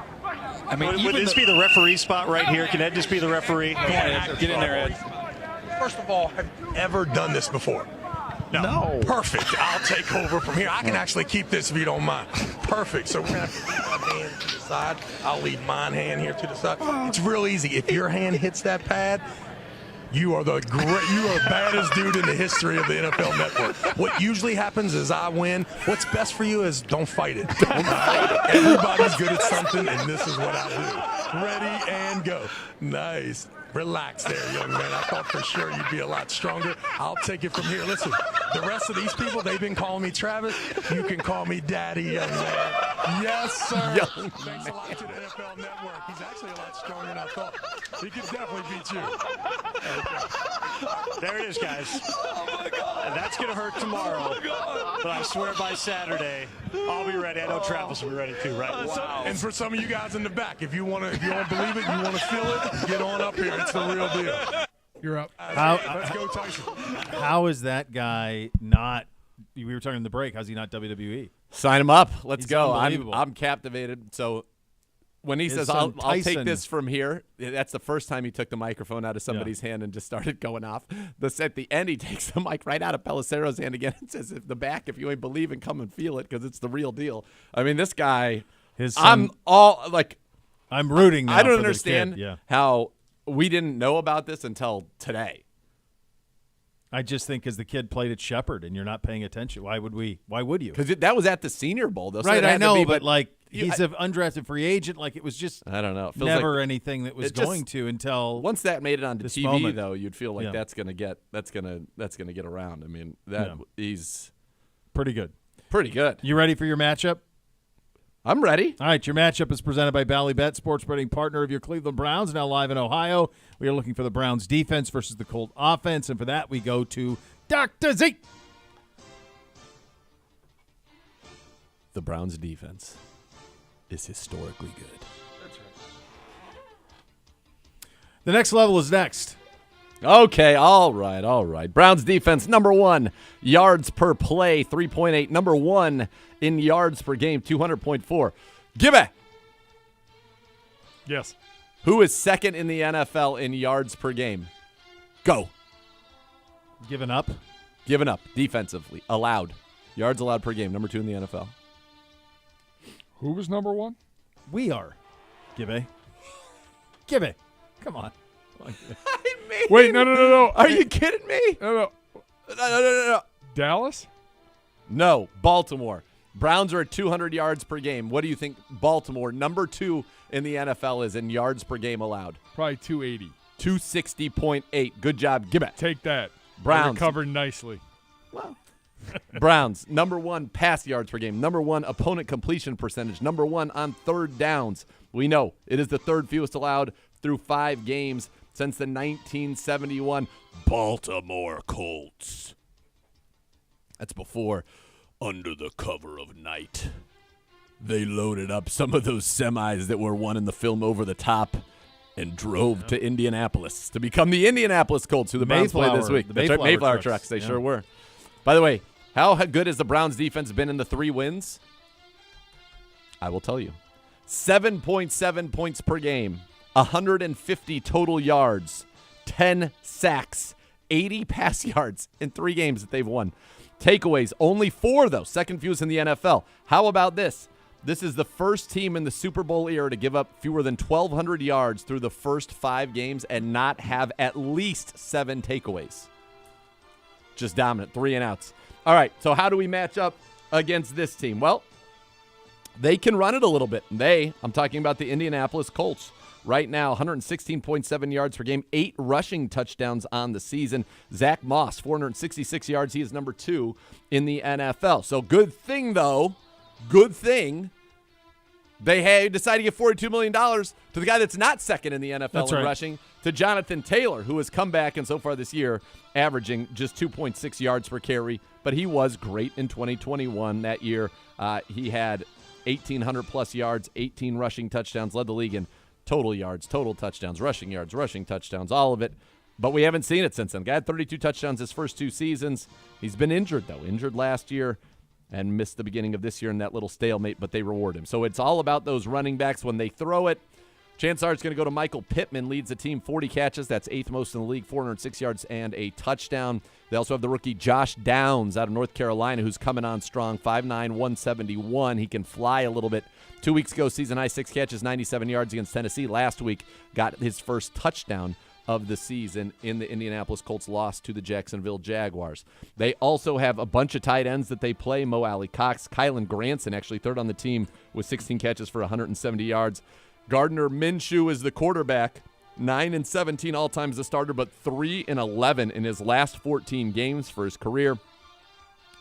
I mean,
would this be the referee spot right here? Can Ed just be the referee?
Come on, Ed. Get in there, Ed.
First of all, have you ever done this before? No. Perfect. I'll take over from here. I can actually keep this if you don't mind. Perfect. So we're going to have my hand to the side. I'll lead my hand here to the side. It's real easy. If your hand hits that pad, you are the baddest dude in the history of the NFL Network. What usually happens is I win. What's best for you is don't fight it. Don't fight it. Everybody's good at something, and this is what I do. Ready and go. Nice. Relax there, young man. I thought for sure you'd be a lot stronger. I'll take it from here. Listen, the rest of these people, they've been calling me Travis. You can call me Daddy, young man. Yes, sir. Thanks a lot to the NFL Network. He's actually a lot stronger than I thought. He could definitely beat you.
There it is, guys. Oh, my God. And that's going to hurt tomorrow. Oh, but I swear by Saturday, I'll be ready. I know Travis will be ready too, right?
Wow. And for some of you guys in the back, if you want to believe it, you want to feel it, get on up here. It's the real deal.
You're up.
Let's go, Tyson.
How is that guy not? We were talking in the break. How's he not WWE?
Sign him up. Let's
He's
go.
unbelievable.
I'm captivated. So when he
His
says,
son
I'll take
Tyson.
this from here, that's the first time he took the microphone out of somebody's hand and just started going off. At the end, he takes the mic right out of Pelissero's hand again and says, if you ain't believing, come and feel it because it's the real deal. I mean, this guy, I'm rooting now
for
I don't
this
understand
kid.
how we didn't know about this until today.
I just think because the kid played at Shepherd and you're not paying attention. Why would we? Why would you?
Because that was at the Senior Bowl, though. So
Right,
it had
I know,
to be,
but he's an undrafted free agent. Like it was just
I don't know. It feels
never
like
anything that was going to until
once that made it onto
this
TV,
moment.
though, you'd feel like that's gonna get around. I mean, he's
pretty good.
Pretty good.
You ready for your matchup?
I'm ready.
All right, your matchup is presented by Bally Bet, sports betting partner of your Cleveland Browns, now live in Ohio. We are looking for the Browns defense versus the Colt offense, and for that we go to Dr. Z.
The Browns defense is historically good.
That's right. The next level is next.
Okay, all right. Browns defense, number 1, yards per play, 3.8. Number 1 in yards per game, 200.4. Gibby.
Yes.
Who is second in the NFL in yards per game? Go.
Giving up?
Giving up defensively. Allowed. Yards allowed per game, number 2 in the NFL.
Who was number 1?
We are. Gibby. Come on.
Wait, no.
Are you kidding me?
No. Dallas?
No, Baltimore. Browns are at 200 yards per game. What do you think Baltimore, number 2 in the NFL, is in yards per game allowed?
Probably 280.
260.8. Good job. Give it.
Take that.
Browns.
Covered nicely.
Well. Browns, number 1 pass yards per game. Number 1 opponent completion percentage. Number 1 on third downs. We know it is the third fewest allowed through 5 games since the 1971 Baltimore Colts. That's before, under the cover of night, they loaded up some of those semis that were won in the film Over the Top and drove to Indianapolis to become the Indianapolis Colts, who the Browns play this week.
The
That's right, Mayflower trucks. They sure were. By the way, how good has the Browns defense been in the 3 wins? I will tell you. 7.7 points per game, 150 total yards, 10 sacks, 80 pass yards in 3 games that they've won. Takeaways, only 4, though, second fewest in the NFL. How about this? This is the first team in the Super Bowl era to give up fewer than 1,200 yards through the first 5 games and not have at least 7 takeaways. Just dominant, 3 and outs. All right, so how do we match up against this team? Well, they can run it a little bit. I'm talking about the Indianapolis Colts. Right now, 116.7 yards per game, 8 rushing touchdowns on the season. Zach Moss, 466 yards. He is number 2 in the NFL. So good thing, though, Good thing they decided to give $42 million to the guy that's not second in the NFL in rushing, to Jonathan Taylor, who has come back and so far this year averaging just 2.6 yards per carry. But he was great in 2021. That year, he had 1,800-plus yards, 18 rushing touchdowns, led the league in total yards, total touchdowns, rushing yards, rushing touchdowns, all of it. But we haven't seen it since then. Guy had 32 touchdowns his first 2 seasons. He's been injured, though. Injured last year and missed the beginning of this year in that little stalemate, but they reward him. So it's all about those running backs when they throw it. Chances are it's going to go to Michael Pittman, leads the team, 40 catches. That's 8th most in the league, 406 yards and a touchdown. They also have the rookie Josh Downs out of North Carolina, who's coming on strong, 5'9", 171. He can fly a little bit. 2 weeks ago, season high, 6 catches, 97 yards against Tennessee. Last week, got his first touchdown of the season in the Indianapolis Colts loss to the Jacksonville Jaguars. They also have a bunch of tight ends that they play. Mo Alley Cox, Kylan Granson, actually third on the team with 16 catches for 170 yards. Gardner Minshew is the quarterback, 9-17 all-time as a starter, but 3-11 in his last 14 games for his career.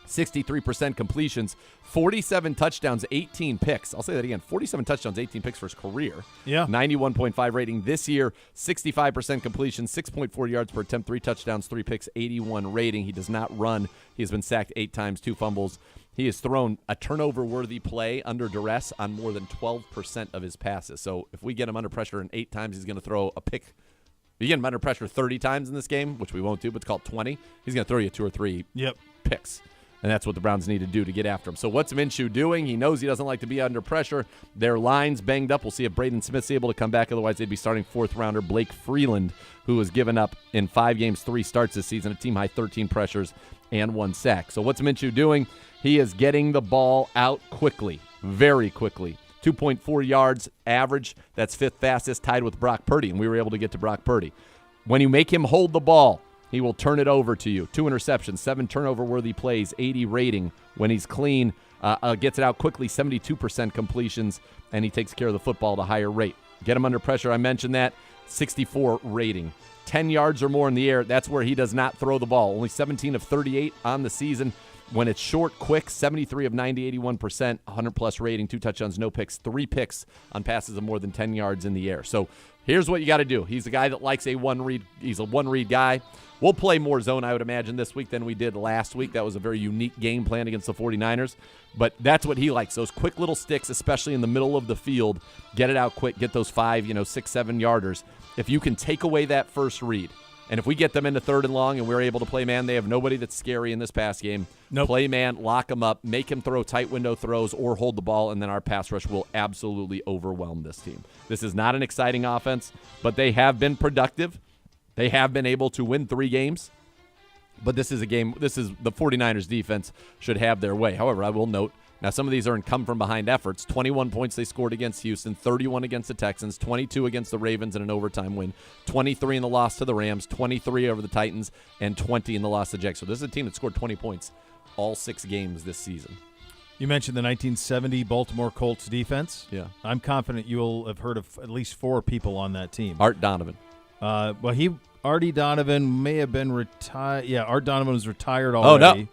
63% completions, 47 touchdowns, 18 picks. I'll say that again, 47 touchdowns, 18 picks for his career.
Yeah.
91.5 rating this year, 65% completion, 6.4 yards per attempt, 3 touchdowns, 3 picks, 81 rating. He does not run. He has been sacked 8 times, 2 fumbles. He has thrown a turnover-worthy play under duress on more than 12% of his passes. So if we get him under pressure and 8 times, he's going to throw a pick. If you get him under pressure 30 times in this game, which we won't do, but it's called 20, he's going to throw you 2 or 3 picks. And that's what the Browns need to do to get after him. So what's Minshew doing? He knows he doesn't like to be under pressure. Their line's banged up. We'll see if Braden Smith's able to come back. Otherwise, they'd be starting 4th-rounder Blake Freeland, who has given up in 5 games, 3 starts this season, a team-high 13 pressures and 1 sack. So what's Minshew doing? He is getting the ball out quickly, very quickly. 2.4 yards average. That's 5th fastest, tied with Brock Purdy, and we were able to get to Brock Purdy. When you make him hold the ball, he will turn it over to you. 2 interceptions, 7 turnover-worthy plays, 80 rating. When he's clean, gets it out quickly, 72% completions, and he takes care of the football at a higher rate. Get him under pressure, I mentioned that, 64 rating. 10 yards or more in the air, that's where he does not throw the ball. Only 17 of 38 on the season. When it's short, quick, 73 of 90, 81%, 100-plus rating, 2 touchdowns, no picks, 3 picks on passes of more than 10 yards in the air. So here's what you got to do. He's a guy that likes a one-read. He's a one-read guy. We'll play more zone, I would imagine, this week than we did last week. That was a very unique game plan against the 49ers. But that's what he likes, those quick little sticks, especially in the middle of the field. Get it out quick, get those 5, 6, 7 yarders. If you can take away that first read, and if we get them into 3rd and long and we're able to play man, they have nobody that's scary in this pass game.
Nope.
Play man, lock him up, make him throw tight window throws or hold the ball, and then our pass rush will absolutely overwhelm this team. This is not an exciting offense, but they have been productive. They have been able to win 3 games. But this is a game, the 49ers defense should have their way. However, I will note, now some of these are in come-from-behind efforts. 21 points they scored against Houston, 31 against the Texans, 22 against the Ravens in an overtime win, 23 in the loss to the Rams, 23 over the Titans, and 20 in the loss to the Jags. So this is a team that scored 20 points all 6 games this season.
You mentioned the 1970 Baltimore Colts defense.
Yeah.
I'm confident you will have heard of at least 4 people on that team.
Art Donovan.
Artie Donovan may have been retired. Yeah, Art Donovan was retired already.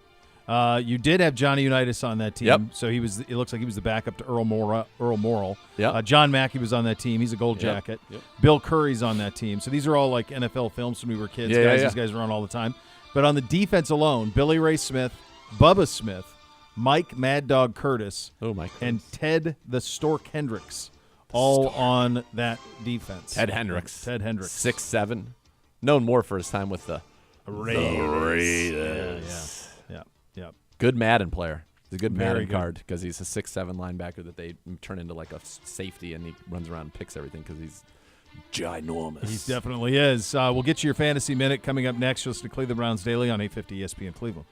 Oh, no.
You did have Johnny Unitas on that team.
Yep.
So it looks like he was the backup to Earl Morrall.
Yep.
John Mackey was on that team. He's a gold
Yep.
jacket.
Yep.
Bill Curry's on that team. So these are all like NFL films when we were kids. These guys were on all the time. But on the defense alone, Billy Ray Smith, Bubba Smith, Mike Mad Dog Curtis, and Ted the Stork Hendricks, all on that defense.
Ted Hendricks.
6'7".
Known more for his time with the
Raiders. Yeah.
Good Madden player. He's a good
Very
Madden
good.
card because he's a 6'7" linebacker that they turn into like a safety, and he runs around and picks everything because he's ginormous.
He definitely is. We'll get you your Fantasy Minute coming up next. Just to Cleveland Browns Daily on 850 ESPN Cleveland.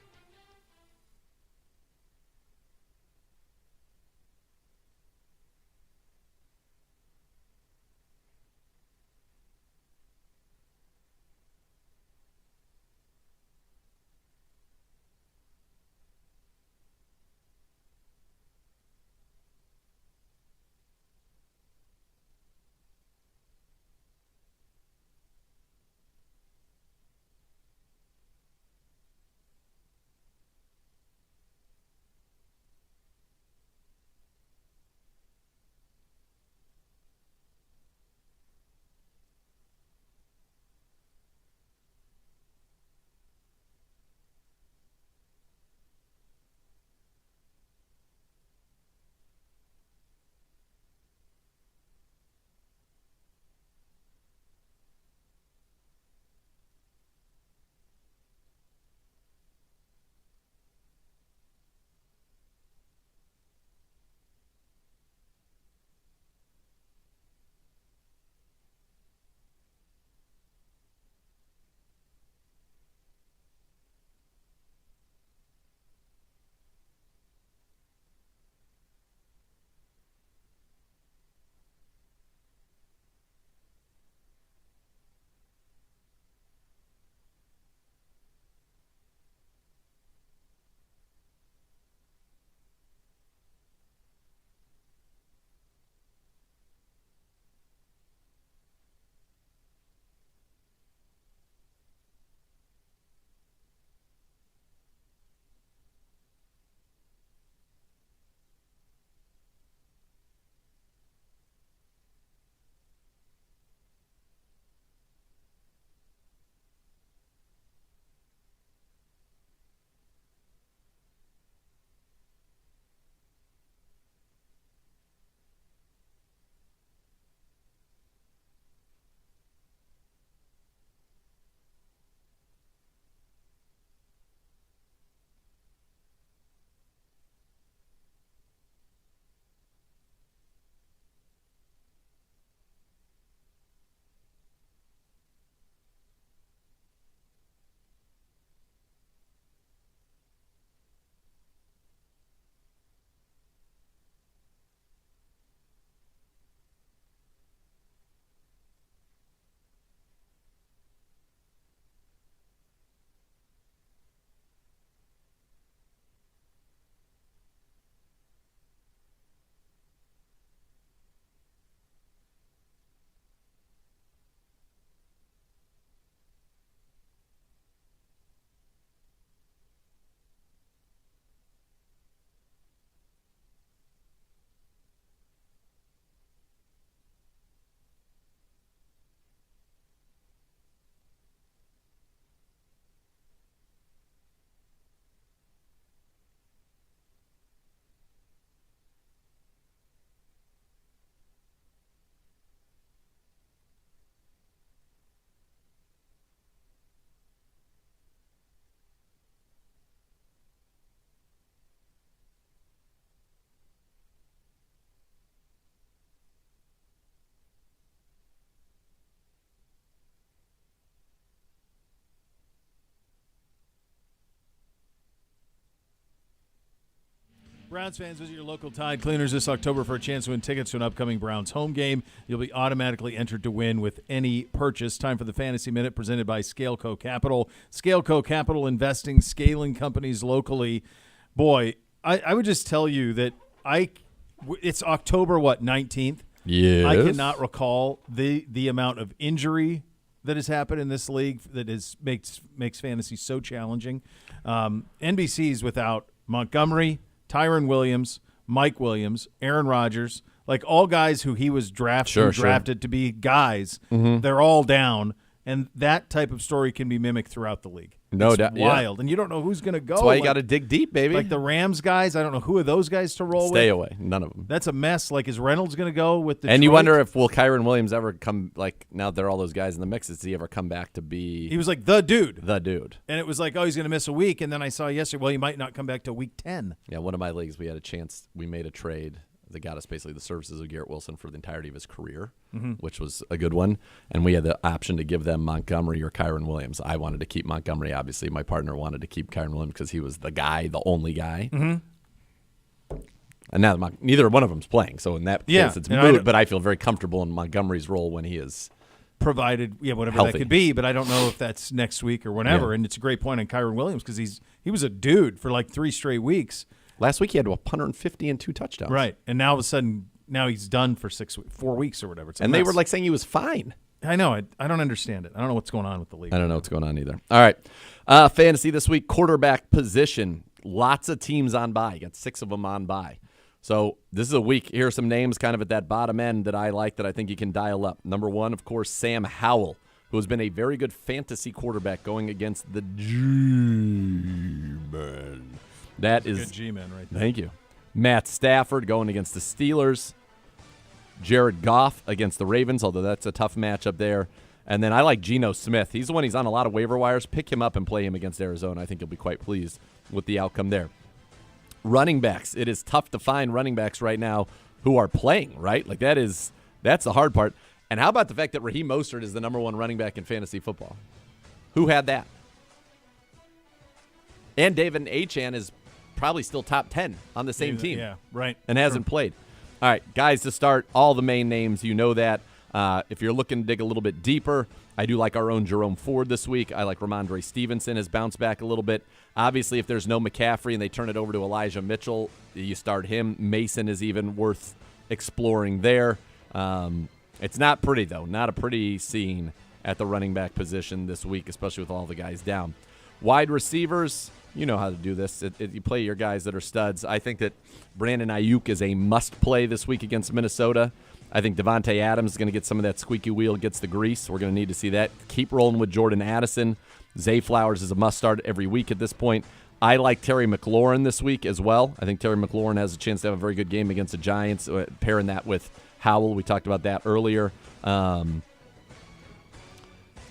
Browns fans, visit your local Tide Cleaners this October for a chance to win tickets to an upcoming Browns home game. You'll be automatically entered to win with any purchase. Time for the Fantasy Minute presented by ScaleCo Capital. ScaleCo Capital, investing, scaling companies locally. Boy, I would just tell you that it's October, 19th?
Yes.
I cannot recall the amount of injury that has happened in this league that makes fantasy so challenging. NBC's without Montgomery, Tyron Williams, Mike Williams, Aaron Rodgers, like all guys who he was drafted to be guys.
Mm-hmm.
They're all down, and that type of story can be mimicked throughout the league.
No
doubt,
yeah.
wild, and you don't know who's going to go.
That's why you got to dig deep, baby.
Like the Rams guys, I don't know who are those guys to roll with.
Stay away, none of them.
That's a mess. Like, is Reynolds going to go with the?
And you wonder if will Kyron Williams ever come? Like now, there are all those guys in the mix. Does he ever come back to be?
He was like the dude.
The dude.
And it was like, oh, he's going to miss a week. And then I saw yesterday, well, he might not come back till week 10.
Yeah, one of my leagues, we had a chance. We made a trade that got us basically the services of Garrett Wilson for the entirety of his career, which was a good one. And we had the option to give them Montgomery or Kyron Williams. I wanted to keep Montgomery. Obviously, my partner wanted to keep Kyron Williams because he was the guy, the only guy.
Mm-hmm.
And now neither one of them's playing. So in that case, it's moot. But I feel very comfortable in Montgomery's role when he is
provided, whatever
healthy.
That could be. But I don't know if that's next week or whenever. Yeah. And it's a great point on Kyron Williams because he was a dude for like 3 straight weeks.
Last week he had 150 and 2 touchdowns.
Right, and now all of a sudden, he's done for 4 weeks or whatever.
And they were like saying he was fine.
I know. I don't understand it. I don't know what's going on with the league.
I don't know what's going on either. All right, fantasy this week, quarterback position. Lots of teams on bye. You got 6 of them on bye. So this is a week. Here are some names kind of at that bottom end that I like that I think you can dial up. Number 1, of course, Sam Howell, who has been a very good fantasy quarterback going against the G-Men. That is
good G-Man right there.
Thank you. Matt Stafford going against the Steelers. Jared Goff against the Ravens, although that's a tough matchup there. And then I like Geno Smith. He's the one he's on a lot of waiver wires. Pick him up and play him against Arizona. I think you'll be quite pleased with the outcome there. Running backs. It is tough to find running backs right now who are playing, right? Like that's the hard part. And how about the fact that Raheem Mostert is the number 1 running back in fantasy football? Who had that? And David Achane is probably still top 10 on the same team.
Yeah, right.
And hasn't played. All right, guys, to start, all the main names, you know that. If you're looking to dig a little bit deeper, I do like our own Jerome Ford this week. I like Ramondre Stevenson has bounced back a little bit. Obviously, if there's no McCaffrey and they turn it over to Elijah Mitchell, you start him. Mason is even worth exploring there. It's not pretty, though. Not a pretty scene at the running back position this week, especially with all the guys down. Wide receivers, you know how to do this. You play your guys that are studs. I think that Brandon Ayuk is a must-play this week against Minnesota. I think Devontae Adams is going to get some of that squeaky wheel, gets the grease. We're going to need to see that. Keep rolling with Jordan Addison. Zay Flowers is a must-start every week at this point. I like Terry McLaurin this week as well. I think Terry McLaurin has a chance to have a very good game against the Giants, pairing that with Howell. We talked about that earlier.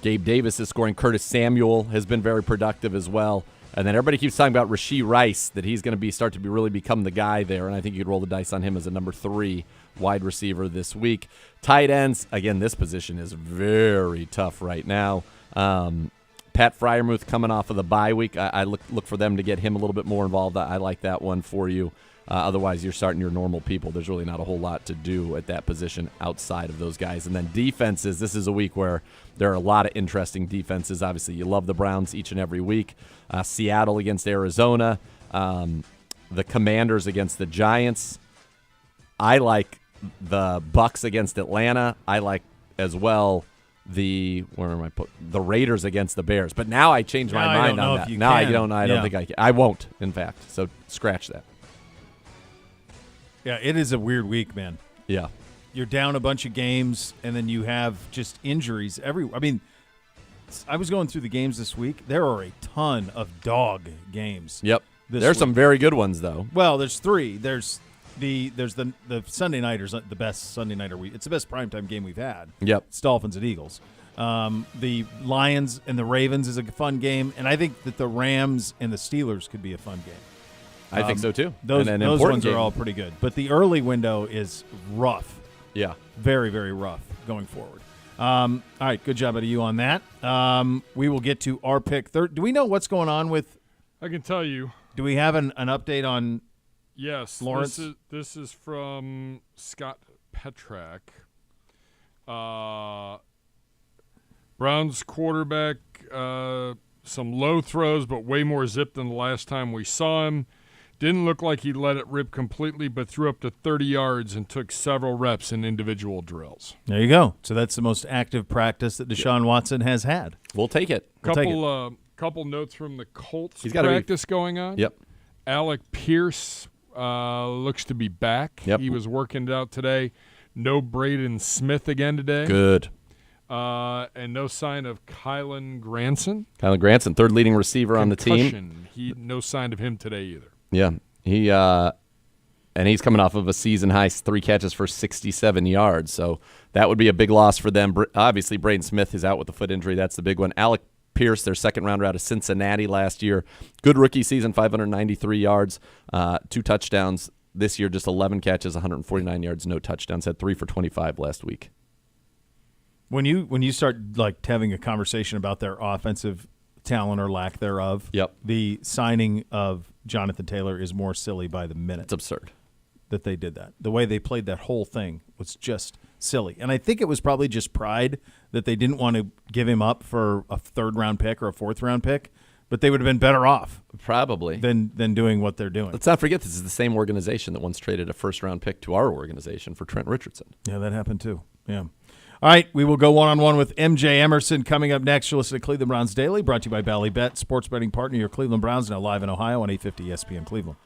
Gabe Davis is scoring. Curtis Samuel has been very productive as well. And then everybody keeps talking about Rashee Rice, that he's going to really become the guy there. And I think you could roll the dice on him as a number 3 wide receiver this week. Tight ends, again, this position is very tough right now. Pat Freiermuth coming off of the bye week. I look for them to get him a little bit more involved. I like that one for you. Otherwise, you're starting your normal people. There's really not a whole lot to do at that position outside of those guys. And then defenses, this is a week where there are a lot of interesting defenses. Obviously, you love the Browns each and every week. Seattle against Arizona. The Commanders against the Giants. I like the Bucks against Atlanta. I like as well the Raiders against the Bears. But now I changed my mind on that. Now I don't think I can. I won't, in fact. So scratch that.
Yeah, it is a weird week, man.
Yeah.
You're down a bunch of games, and then you have just injuries everywhere. I mean, I was going through the games this week. There are a ton of dog games.
Yep. There's some very good ones, though.
Well, there's 3. There's the Sunday Nighters, the best Sunday Nighter week. It's the best primetime game we've had.
Yep.
It's Dolphins and Eagles. The Lions and the Ravens is a fun game, and I think that the Rams and the Steelers could be a fun game.
I think so, too.
Those ones are all pretty good. But the early window is rough.
Yeah.
Very, very rough going forward. All right, good job out of you on that. We will get to our pick. Do we know what's going on with –
I can tell you.
Do we have an update on
Yes.
Lawrence?
This is from Scott Petrak. Browns quarterback, some low throws, but way more zip than the last time we saw him. Didn't look like he let it rip completely, but threw up to 30 yards and took several reps in individual drills.
There you go. So that's the most active practice that Deshaun Watson has had.
We'll take it.
Couple notes from the Colts
He's got
practice going on.
Yep.
Alec Pierce looks to be back.
Yep.
He was working it out today. No Braden Smith again today.
Good.
And no sign of Kylan Granson.
Kylan Granson, third leading receiver on the team.
No sign of him today either.
Yeah. He's coming off of a season high 3 catches for 67 yards. So that would be a big loss for them. Obviously, Braden Smith is out with a foot injury. That's the big one. Alec Pierce, their second rounder out of Cincinnati last year. Good rookie season, 593 yards, 2 touchdowns. This year, just 11 catches, 149 yards, no touchdowns. Had 3 for 25 last week.
When you start like having a conversation about their offensive talent or lack thereof,
yep,
the signing of Jonathan Taylor is more silly by the minute.
It's absurd
that they did that. The way they played that whole thing was just silly. And I think it was probably just pride that they didn't want to give him up for a 3rd-round pick or a 4th-round pick, but they would have been better off
probably
than doing what they're doing.
Let's not forget this is the same organization that once traded a 1st-round pick to our organization for Trent Richardson.
Yeah, that happened too. Yeah. All right, we will go one-on-one with MJ Emerson coming up next. You'll listen to Cleveland Browns Daily, brought to you by Bally Bet, sports betting partner, your Cleveland Browns, now live in Ohio on 850 ESPN Cleveland.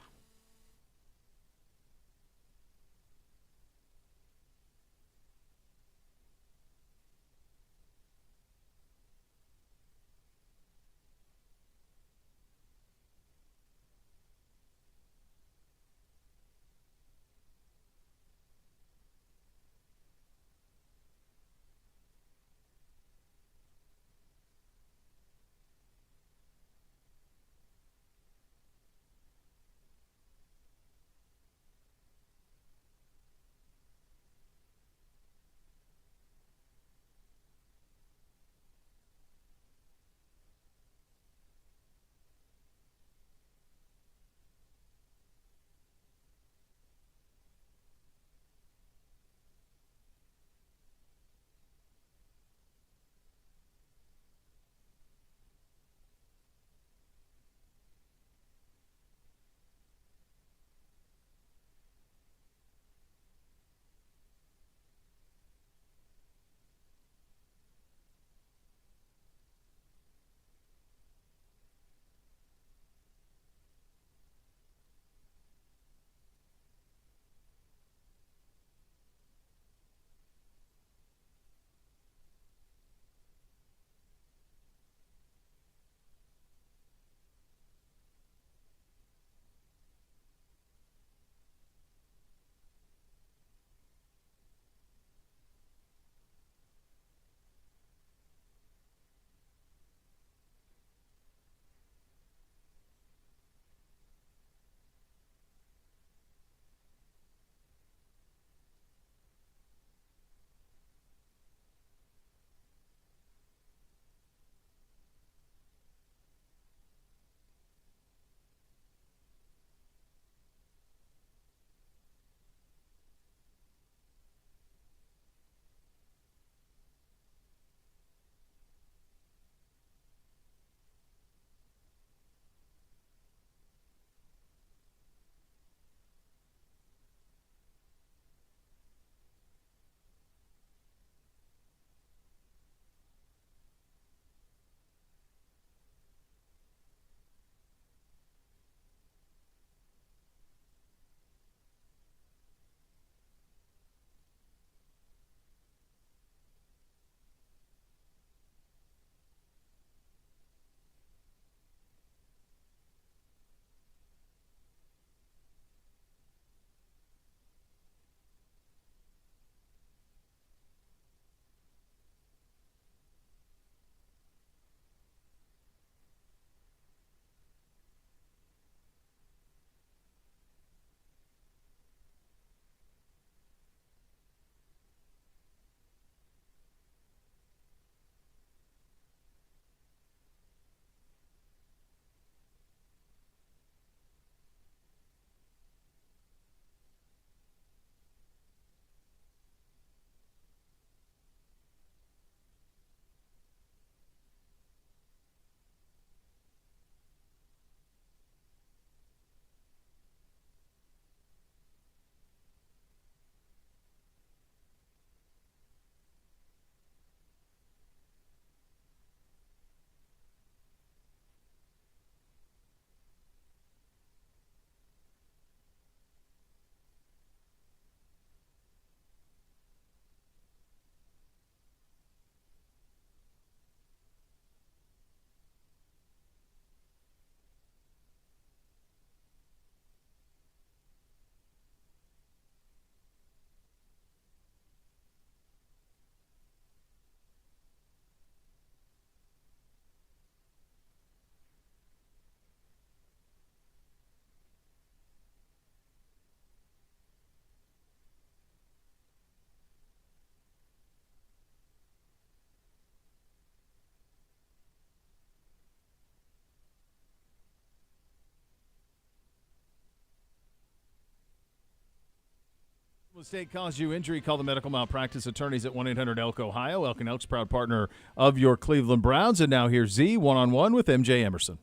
Mistake caused you injury, call the medical malpractice attorneys at 1-800-ELK Ohio. Elk and Elk's proud partner of your Cleveland Browns. And now here's Z one-on-one with MJ Emerson.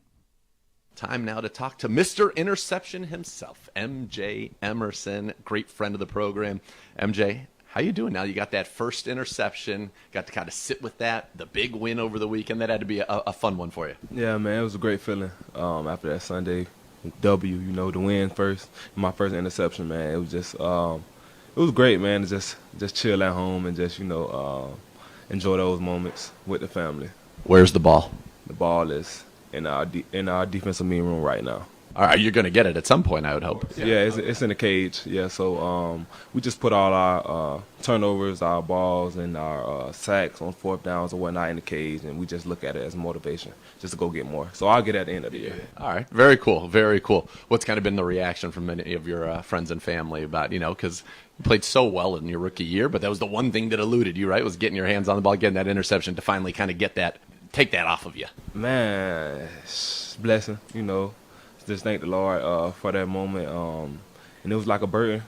Time now to talk to Mr. Interception himself, MJ Emerson, great friend of the program. MJ, how you doing now? You got that first interception, got to kind of sit with that, the big win over the weekend. That had to be a fun one for you.
Yeah, man, it was a great feeling after that Sunday W, the win first, my first interception, man. It was just it was great, man, to just chill at home and just, enjoy those moments with the family.
Where's the ball?
The ball is in our defensive meeting room right now.
All right, you're going to get it at some point, I would hope.
Yeah, it's in the cage. Yeah, so we just put all our turnovers, our balls, and our sacks on fourth downs or whatnot in the cage, and we just look at it as motivation, just to go get more. So I'll get it at the end of the year.
All right, very cool, very cool. What's kind of been the reaction from many of your friends and family about, because you played so well in your rookie year, but that was the one thing that eluded you, right, was getting your hands on the ball, getting that interception to finally kind of take that off of you.
Man, it's a blessing, Just thank the Lord for that moment, and it was like a burden,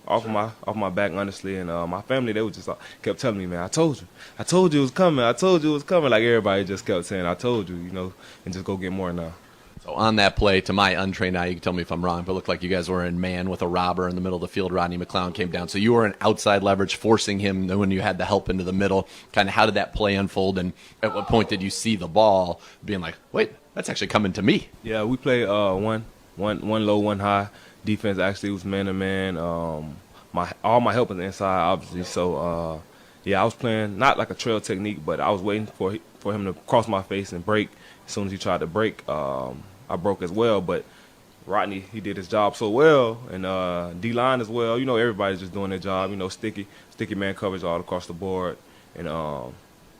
off my back, honestly. And my family, they was just kept telling me, man, I told you it was coming, Like everybody just kept saying, I told you, and just go get more now.
So on that play, to my untrained eye, you can tell me if I'm wrong, but it looked like you guys were in man with a robber in the middle of the field. Rodney McLeod came down. So you were in outside leverage, forcing him when you had the help into the middle. Kind of how did that play unfold, and at what point did you see the ball being like, wait, that's actually coming to me?
Yeah, we played one low, one high. Defense actually was man-to-man. All my help was inside, obviously. So, I was playing not like a trail technique, but I was waiting for him to cross my face and break. As soon as he tried to break, I broke as well. But Rodney, he did his job so well, and D-line as well. Everybody's just doing their job. Sticky man coverage all across the board. And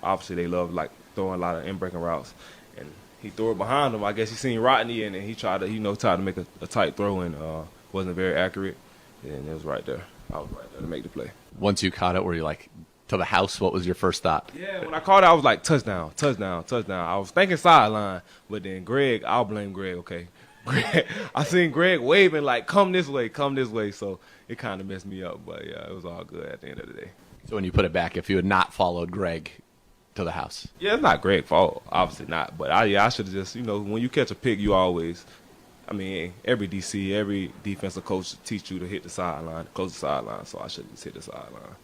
obviously they love throwing a lot of in-breaking routes. And he threw it behind him. I guess he seen Rodney, and he tried to make a tight throw, and wasn't very accurate. And it was right there. I was right there to make the play.
Once you caught it, were you like, to the house, what was your first thought?
Yeah, when I caught it, I was like, touchdown. I was thinking sideline, but then Greg, I'll blame Greg, okay? I seen Greg waving like, come this way, so it kind of messed me up, but yeah, it was all good at the end of the day.
So when you put it back, if you had not followed Greg to the house?
Yeah, it's not Greg's fault, obviously not, but I should have just, when you catch a pick, you always, every DC, every defensive coach teach you to hit the sideline, close the sideline, so I should just hit the sideline.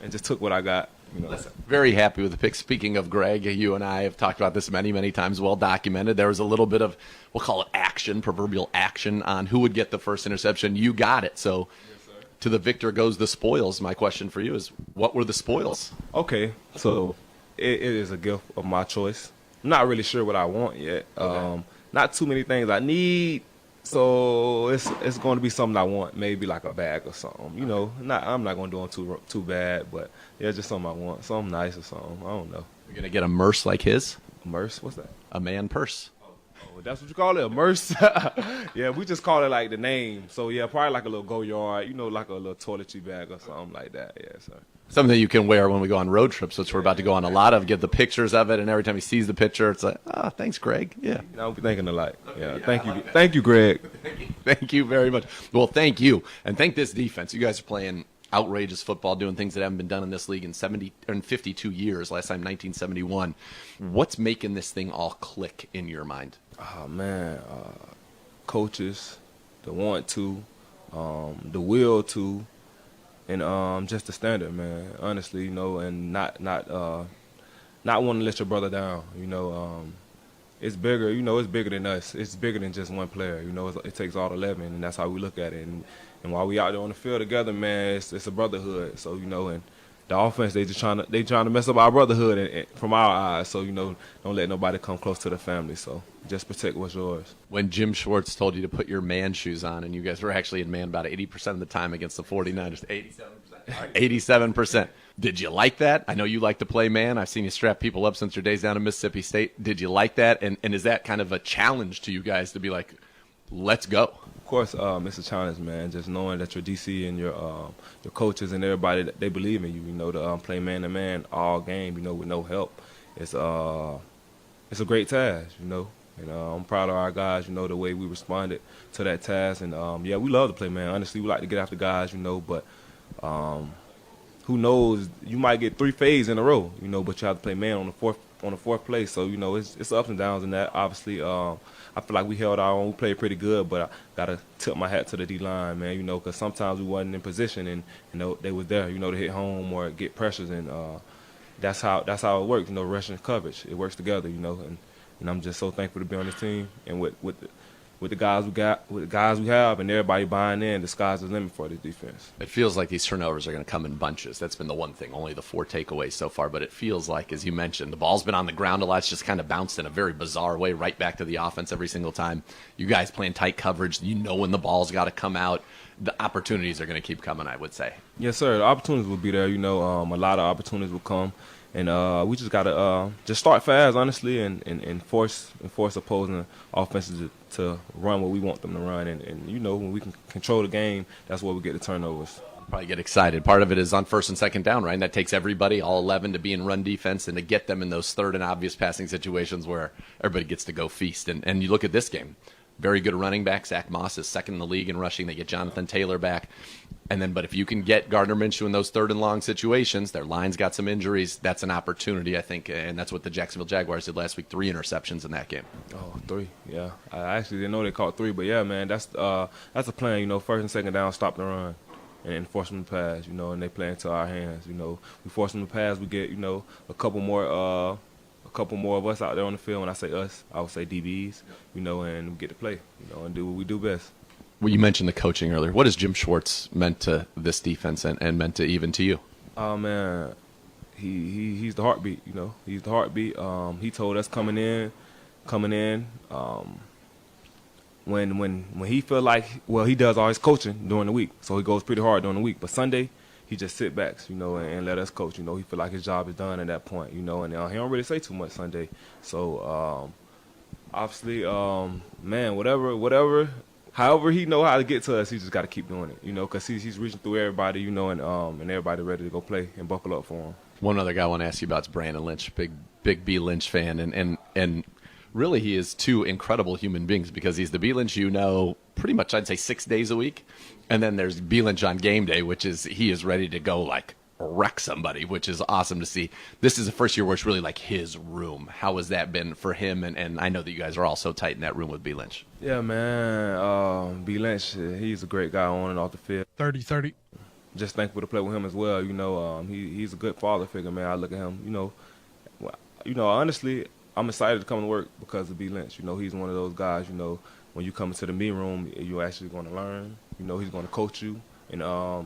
And just took what I got.
Listen, very happy with the pick. Speaking of Greg, you and I have talked about this many, many times, well documented. There was a little bit of, we'll call it action, proverbial action, on who would get the first interception. You got it. So to the victor goes the spoils. My question for you is, what were the spoils?
Okay, so it is a gift of my choice. I'm not really sure what I want yet. Okay. Not too many things I need. So it's going to be something I want, maybe like a bag or something. I'm not going to do them too bad, but yeah, just something I want, something nice or something. I don't know.
You're going to get a merce like his?
A merce? What's that?
A man purse.
Oh, that's what you call it, a merce? Yeah, we just call it like the name. So yeah, probably like a little go yard, like a little toiletry bag or something like that. Yeah, sir.
Something that you can wear when we go on road trips, which we're about to go on a lot of, get the pictures of it, and every time he sees the picture, it's like, thanks, Greg. Yeah.
I'll be thinking alike. Yeah, thank you, Greg.
Thank you very much. Well, thank you, and thank this defense. You guys are playing outrageous football, doing things that haven't been done in this league in 52 years, last time 1971. What's making this thing all click in your mind?
Oh, man, coaches, the want to, the will to, and just the standard, man. Honestly, and not wanting to let your brother down. It's bigger. It's bigger than us. It's bigger than just one player. It takes all 11, and that's how we look at it. And while we out there on the field together, man, it's a brotherhood. So and the offense, they trying to mess up our brotherhood and from our eyes. So don't let nobody come close to the family. So just protect what's yours.
When Jim Schwartz told you to put your man shoes on, and you guys were actually in man about 80% of the time against the 49ers, 87%. Did you like that? I know you like to play man. I've seen you strap people up since your days down in Mississippi State. Did you like that? And is that kind of a challenge to you guys to be like, let's go?
Of course, it's a challenge, man. Just knowing that your DC and your coaches and everybody, they believe in you. To play man to man all game, with no help. It's a great task, And I'm proud of our guys, the way we responded to that task. And we love to play man. Honestly, we like to get after guys, but Who knows? You might get 3 fades in a row, but you have to play man on the fourth play. So it's ups and downs in that. Obviously, I feel like we held our own. We played pretty good, but I gotta tip my hat to the D line, man. Because sometimes we wasn't in position, and they was there, to hit home or get pressures, and that's how it works. Rushing coverage, it works together, and I'm just so thankful to be on this team and with the guys we got, with the guys we have, and everybody buying in. The sky's the limit for this defense.
It feels like these turnovers are going to come in bunches. That's been the one thing, only the 4 takeaways so far. But it feels like, as you mentioned, the ball's been on the ground a lot. It's just kind of bounced in a very bizarre way right back to the offense every single time. You guys playing tight coverage. When the ball's got to come out. The opportunities are going to keep coming, I would say.
Yes, sir. The opportunities will be there. A lot of opportunities will come. And we just got to just start fast, honestly, and force opposing offenses to run what we want them to run. And when we can control the game, that's where we get the turnovers.
Probably get excited. Part of it is on first and second down, right? And that takes everybody, all 11, to be in run defense and to get them in those third and obvious passing situations where everybody gets to go feast. And you look at this game. Very good running back. Zach Moss is second in the league in rushing. They get Jonathan Taylor back. But if you can get Gardner Minshew in those third and long situations, their line's got some injuries. That's an opportunity, I think, and that's what the Jacksonville Jaguars did last week. 3 interceptions in that game.
Oh, 3, yeah. I actually didn't know they caught 3, but yeah, man, that's a plan. First and second down, stop the run, and force them to pass. And they play into our hands. We force them to pass. We get a couple more of us out there on the field. When I say us, I would say DBs, and we get to play, and do what we do best.
Well, you mentioned the coaching earlier. What has Jim Schwartz meant to this defense and meant to even to you?
Oh, man, he's the heartbeat, He's the heartbeat. He told us coming in, when he feel like, he does all his coaching during the week, so he goes pretty hard during the week. But Sunday, he just sit back, and let us coach. He feel like his job is done at that point, and he don't really say too much Sunday. So, obviously, man, whatever, however he know how to get to us, he just got to keep doing it, because he's reaching through everybody, and everybody ready to go play and buckle up for him.
One other guy I want to ask you about is Brandon Lynch, big B Lynch fan, and really he is 2 incredible human beings because he's the B Lynch pretty much I'd say 6 days a week. And then there's B Lynch on game day, which is he is ready to go wreck somebody, which is awesome to see. This is the first year where it's really like his room. How has that been for him? And I know that you guys are all so tight in that room with B Lynch.
Yeah, man. B Lynch, he's a great guy on and off the field.
30-30.
Just thankful to play with him as well. He's a good father figure, man. I look at him, honestly, I'm excited to come to work because of B Lynch. He's one of those guys, when you come into the meeting room, you're actually going to learn. He's going to coach you, and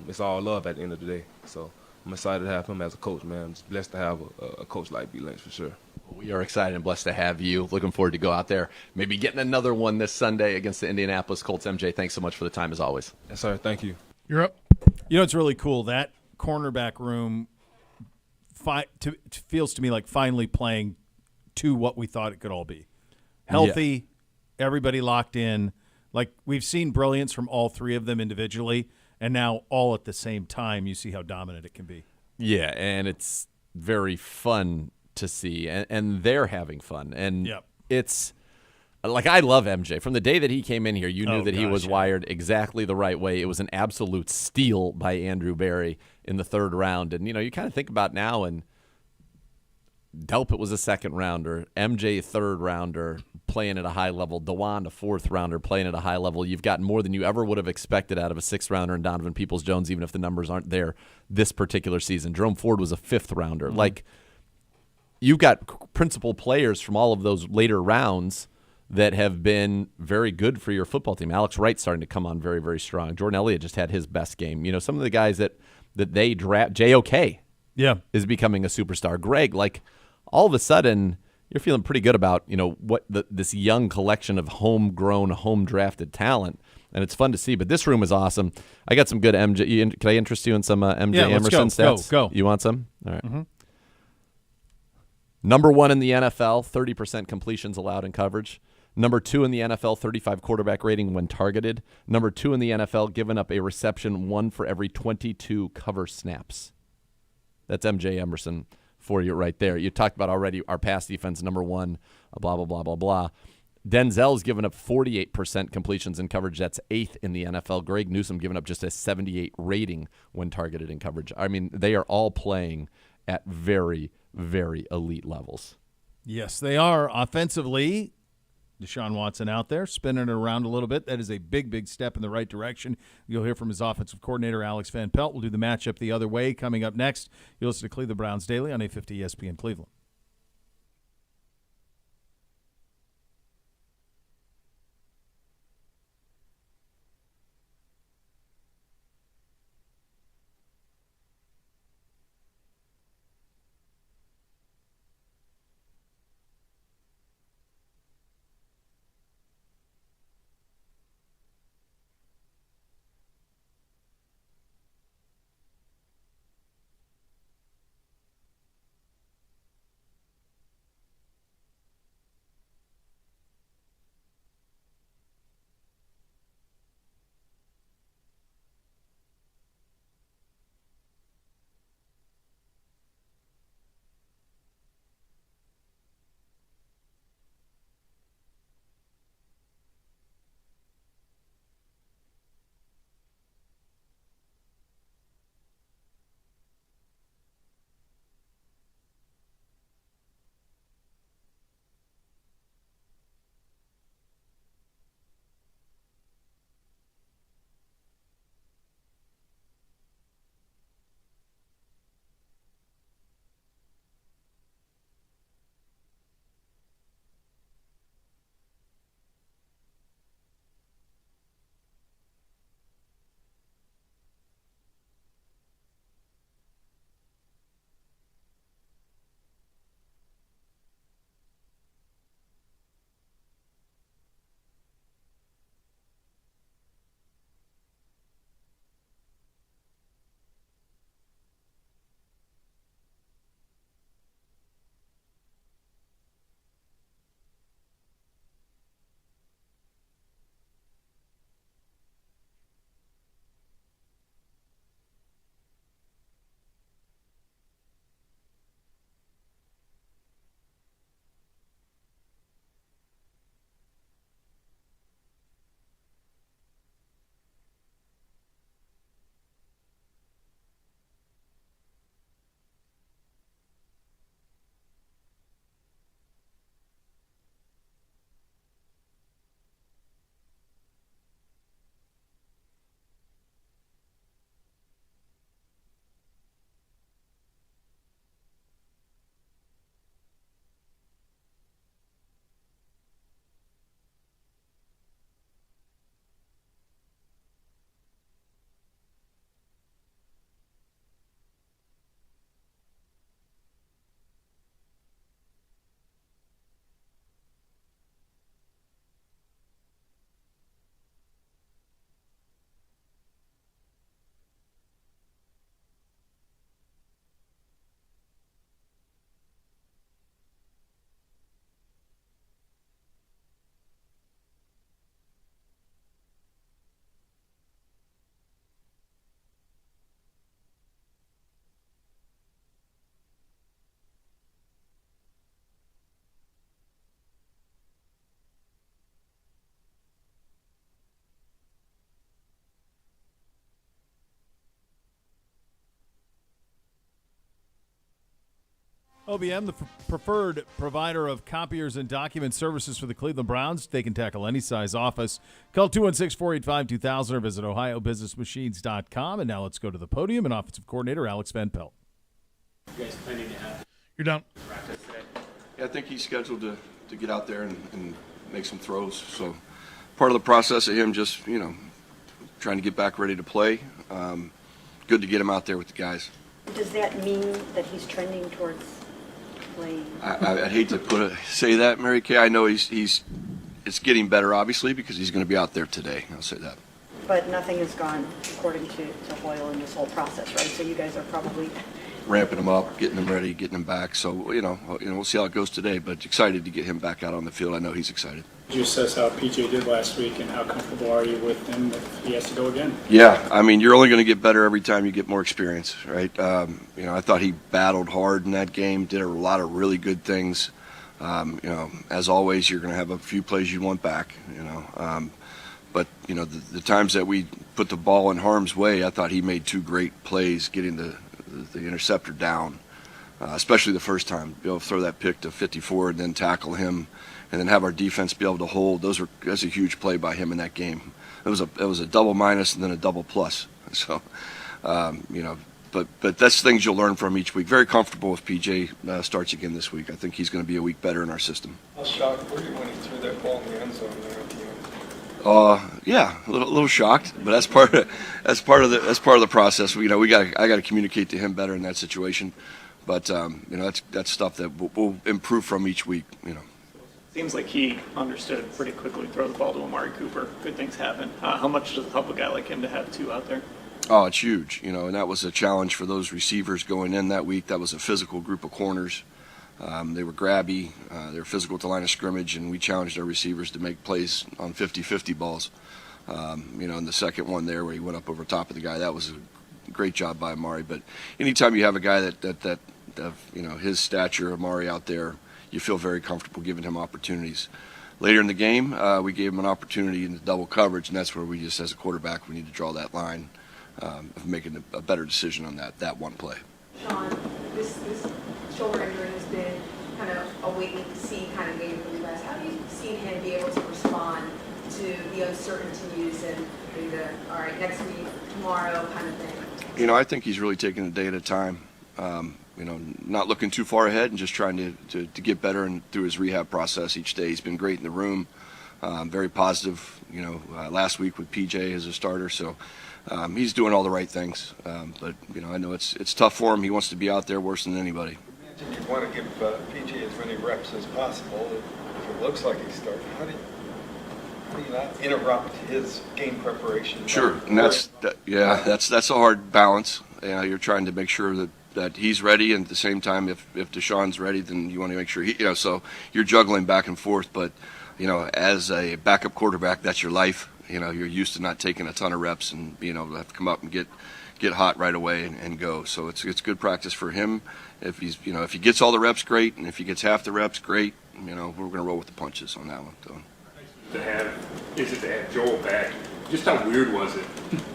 it's all love at the end of the day. So I'm excited to have him as a coach, man. I'm just blessed to have a coach like B Lynch for sure.
We are excited and blessed to have you. Looking forward to go out there, maybe getting another one this Sunday against the Indianapolis Colts. MJ, thanks so much for the time as always.
Yes, sir. Thank you.
You're up.
It's really cool. That cornerback room feels to me like finally playing to what we thought it could all be. Healthy, everybody locked in. Like, we've seen brilliance from all 3 of them individually, and now all at the same time, you see how dominant it can be.
Yeah, and it's very fun to see, and they're having fun. And it's like, I love MJ. From the day that he came in here, you knew that he was wired exactly the right way. It was an absolute steal by Andrew Berry in the 3rd round. And, you kind of think about now, and Delpit was a 2nd rounder, MJ a 3rd rounder playing at a high level, DeJuan a 4th rounder playing at a high level. You've gotten more than you ever would have expected out of a 6th rounder in Donovan Peoples-Jones, even if the numbers aren't there this particular season. Jerome Ford was a 5th rounder. Mm-hmm. Like, you've got principal players from all of those later rounds that have been very good for your football team. Alex Wright's starting to come on very, very strong. Jordan Elliott just had his best game. Some of the guys that they draft, JOK is becoming a superstar. Greg, all of a sudden, you're feeling pretty good about, what this young collection of homegrown, home-drafted talent, and it's fun to see. But this room is awesome. I got some good MJ. Can I interest you in some MJ Emerson stats?
Go.
You want some? All right.
Mm-hmm.
Number 1 in the NFL, 30% completions allowed in coverage. Number 2 in the NFL, 35 quarterback rating when targeted. Number 2 in the NFL, giving up a reception 1 for every 22 cover snaps. That's MJ Emerson for you right there. You talked about already our pass defense, number 1, blah, blah, blah, blah, blah. Denzel's given up 48% completions in coverage. That's 8th in the NFL. Greg Newsome giving up just a 78 rating when targeted in coverage. I mean, they are all playing at very, very elite levels.
Yes, they are. Offensively, Deshaun Watson out there spinning it around a little bit. That is a big, big step in the right direction. You'll hear from his offensive coordinator, Alex Van Pelt. We'll do the matchup the other way coming up next. You'll listen to Cleveland Browns Daily on 850 ESPN Cleveland. OBM, the preferred provider of copiers and document services for the Cleveland Browns. They can tackle any size office. Call 216-485-2000 or visit ohiobusinessmachines.com. And now let's go to the podium and offensive coordinator Alex Van Pelt.
You guys planning to have
You're done.
practice today?
Yeah, I think he's scheduled to get out there and make some throws. So part of the process of him just, trying to get back ready to play. Good to get him out there with the guys.
Does that mean that he's trending towards playing?
I'd hate to say that, Mary Kay. I know it's getting better, obviously, because he's going to be out there today. I'll say that.
But nothing has gone according to Hoyle in this whole process, right? So you guys are probably
ramping him up, getting him ready, getting him back. So, we'll see how it goes today, but excited to get him back out on the field. I know he's excited.
Could you assess how PJ did last week and how comfortable are you with him if he has to go again?
Yeah, I mean, you're only going to get better every time you get more experience, right? I thought he battled hard in that game, did a lot of really good things. As always, you're going to have a few plays you want back, but the times that we put the ball in harm's way, I thought he made 2 great plays getting the interceptor down, especially the first time. Be able to throw that pick to 54 and then tackle him, and then have our defense be able to hold. That's a huge play by him in that game. It was a double minus and then a double plus. So, but that's things you'll learn from each week. Very comfortable if PJ starts again this week. I think he's going to be a week better in our system.
How shocked were you when he threw that ball in the end zone there at the end?
Yeah, a little shocked, but that's part of the process. I got to communicate to him better in that situation, but that's stuff that we'll improve from each week.
Seems like he understood pretty quickly to throw the ball to Amari Cooper. Good things happen. How much does it help a guy like him to have 2 out there?
Oh, it's huge, and that was a challenge for those receivers going in that week. That was a physical group of corners. They were grabby, they were physical at the line of scrimmage, and we challenged our receivers to make plays on 50-50 balls. In the second one there where he went up over top of the guy, that was a great job by Amari. But anytime you have a guy that his stature, Amari, out there, you feel very comfortable giving him opportunities. Later in the game, we gave him an opportunity in the double coverage, and that's where we just, as a quarterback, we need to draw that line of making a better decision on that one play.
Sean, this shoulder injury has been kind of a wait-and-see kind of game for you guys. How have you seen him be able to respond to the uncertainties and all right, next week, tomorrow kind of thing?
I think he's really taking a day at a time. Not looking too far ahead and just trying to get better and through his rehab process each day. He's been great in the room, very positive. Last week with PJ as a starter, so he's doing all the right things. But I know it's tough for him. He wants to be out there worse than anybody.
You want to give PJ as many reps as possible. If it looks like he's starting, how do you not interrupt his game preparation?
Sure, and that's a hard balance. You're trying to make sure that he's ready, and at the same time, if Deshaun's ready, then you want to make sure so you're juggling back and forth. But as a backup quarterback, that's your life. You're used to not taking a ton of reps and being able to have to come up and get hot right away and go. So it's good practice for him. If he gets all the reps, great, and if he gets half the reps, great. We're going to roll with the punches on that one. So.
To have Joel back, just how weird was it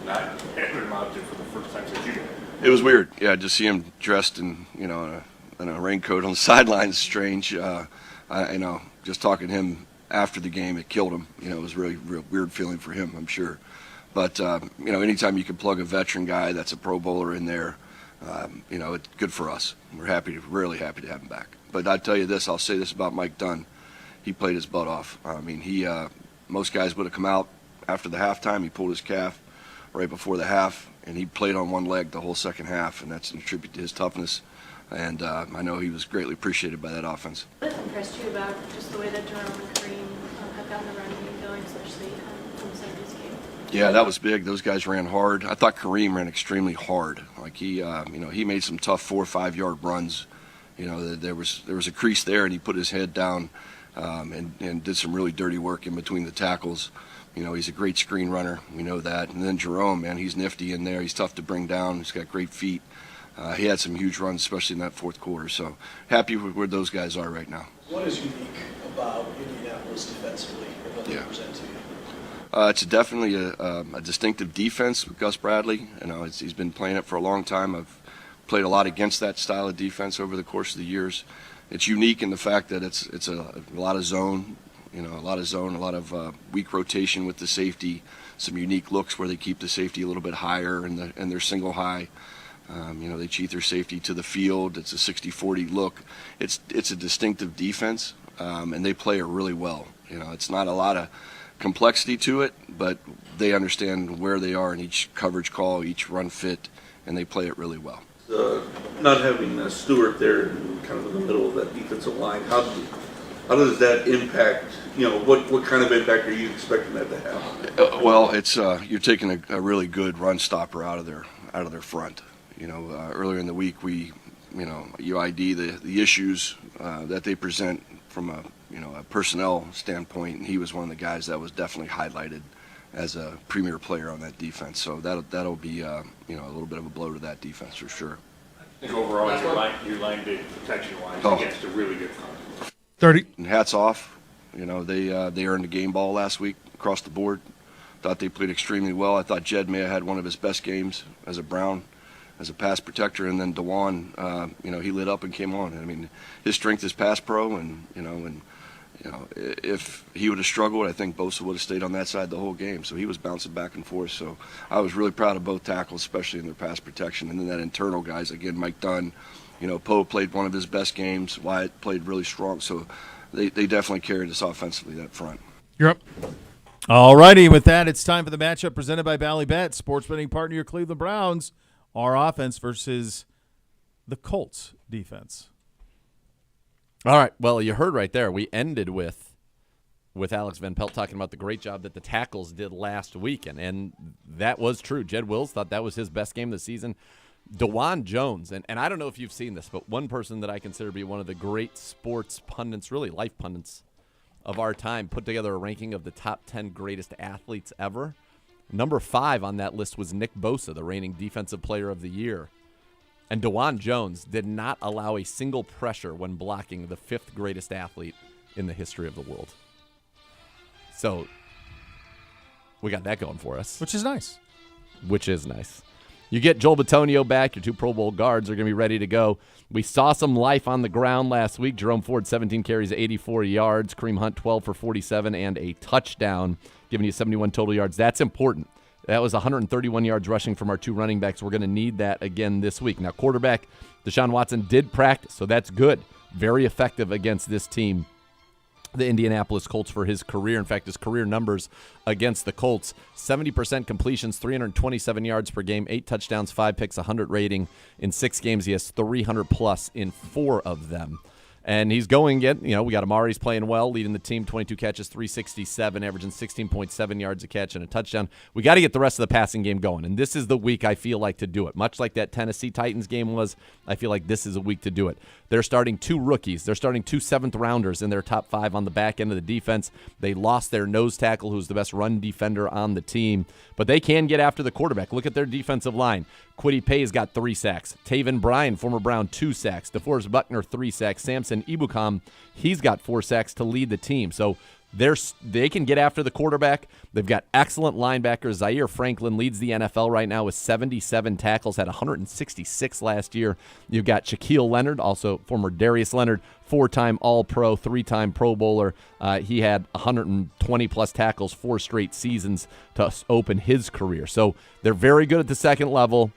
not having him out there for the first time since you did?
It was weird, yeah. Just see him dressed in in a raincoat on the sideline is strange. Just talking to him after the game, it killed him. It was really real weird feeling for him, I'm sure. But anytime you can plug a veteran guy that's a Pro Bowler in there, it's good for us. We're really happy to have him back. But I tell you this, I'll say this about Mike Dunn. He played his butt off. Most guys would have come out after the halftime. He pulled his calf right before the half, and he played on one leg the whole second half, and that's a tribute to his toughness. And I know he was greatly appreciated by that offense.
What impressed you about just the way that Jerome and Kareem have gotten the run game going, especially from the Sunday's game?
Yeah, that was big. Those guys ran hard. I thought Kareem ran extremely hard. Like he made some tough 4 or 5 yard runs. There was a crease there, and he put his head down and did some really dirty work in between the tackles. He's a great screen runner. We know that. And then Jerome, man, he's nifty in there. He's tough to bring down. He's got great feet. He had some huge runs, especially in that fourth quarter. So happy with where those guys are right now.
What is unique about Indianapolis defensively and what they present to you?
It's definitely a distinctive defense with Gus Bradley. He's been playing it for a long time. I've played a lot against that style of defense over the course of the years. It's unique in the fact that it's a lot of zone, a lot of weak rotation with the safety, some unique looks where they keep the safety a little bit higher and they're single high. They cheat their safety to the field. It's a 60-40 look. It's a distinctive defense, and they play it really well. It's not a lot of complexity to it, but they understand where they are in each coverage call, each run fit, and they play it really well.
Not having Stewart there kind of in the middle of that defensive line, how does that impact, what kind of impact are you expecting that to have?
Well, it's you're taking a really good run stopper out of their front. Earlier in the week you ID the issues that they present from a personnel standpoint, and he was one of the guys that was definitely highlighted as a premier player on that defense. So that'll be a little bit of a blow to that defense for sure.
I think overall your line did protection-wise against a really good front.
30.
And hats off. They earned the game ball last week across the board. Thought they played extremely well. I thought Jed may have had one of his best games as a Brown, as a pass protector, and then DeJuan, he lit up and came on. I mean, his strength is pass pro, and if he would have struggled, I think Bosa would have stayed on that side the whole game. So he was bouncing back and forth. So I was really proud of both tackles, especially in their pass protection. And then that internal guys, again, Mike Dunn, Poe played one of his best games. Wyatt played really strong. So they definitely carried us offensively, that front.
You're up.
All righty. With that, it's time for the matchup presented by Bally Bet, sports betting partner of your Cleveland Browns. Our offense versus the Colts defense.
All right. Well, you heard right there. We ended with Alex Van Pelt talking about the great job that the tackles did last weekend, and that was true. Jed Wills thought that was his best game of the season. DeJuan Jones, and I don't know if you've seen this, but one person that I consider to be one of the great sports pundits, really life pundits of our time, put together a ranking of the top 10 greatest athletes ever. Number 5 on that list was Nick Bosa, the reigning Defensive Player of the Year. And DeJuan Jones did not allow a single pressure when blocking the 5th greatest athlete in the history of the world. So we got that going for us.
Which is nice.
You get Joel Bitonio back. Your 2 Pro Bowl guards are going to be ready to go. We saw some life on the ground last week. Jerome Ford, 17 carries, 84 yards. Kareem Hunt, 12 for 47 and a touchdown, giving you 71 total yards. That's important. That was 131 yards rushing from our 2 running backs. We're going to need that again this week. Now, quarterback Deshaun Watson did practice, so that's good. Very effective against this team, the Indianapolis Colts, for his career. In fact, his career numbers against the Colts: 70% completions, 327 yards per game, 8 touchdowns, 5 picks, 100 rating. In 6 games, he has 300-plus in 4 of them. And he's going again. We got Amari's playing well, leading the team, 22 catches, 367, averaging 16.7 yards a catch and a touchdown. We got to get the rest of the passing game going, and this is the week I feel like to do it. Much like that Tennessee Titans game was, I feel like this is a week to do it. They're starting 2 rookies. They're starting 2 7th-rounders in their top 5 on the back end of the defense. They lost their nose tackle, who's the best run defender on the team, but they can get after the quarterback. Look at their defensive line. Quiddy Pay's got 3 sacks. Taven Bryan, former Brown, 2 sacks. DeForest Buckner, 3 sacks. Samson Ebukam, he's got 4 sacks to lead the team. So they can get after the quarterback. They've got excellent linebackers. Zaire Franklin leads the NFL right now with 77 tackles, had 166 last year. You've got Shaquille Leonard, also former Darius Leonard, 4-time All-Pro, 3-time Pro Bowler. He had 120-plus tackles 4 straight seasons to open his career. So they're very good at the second level.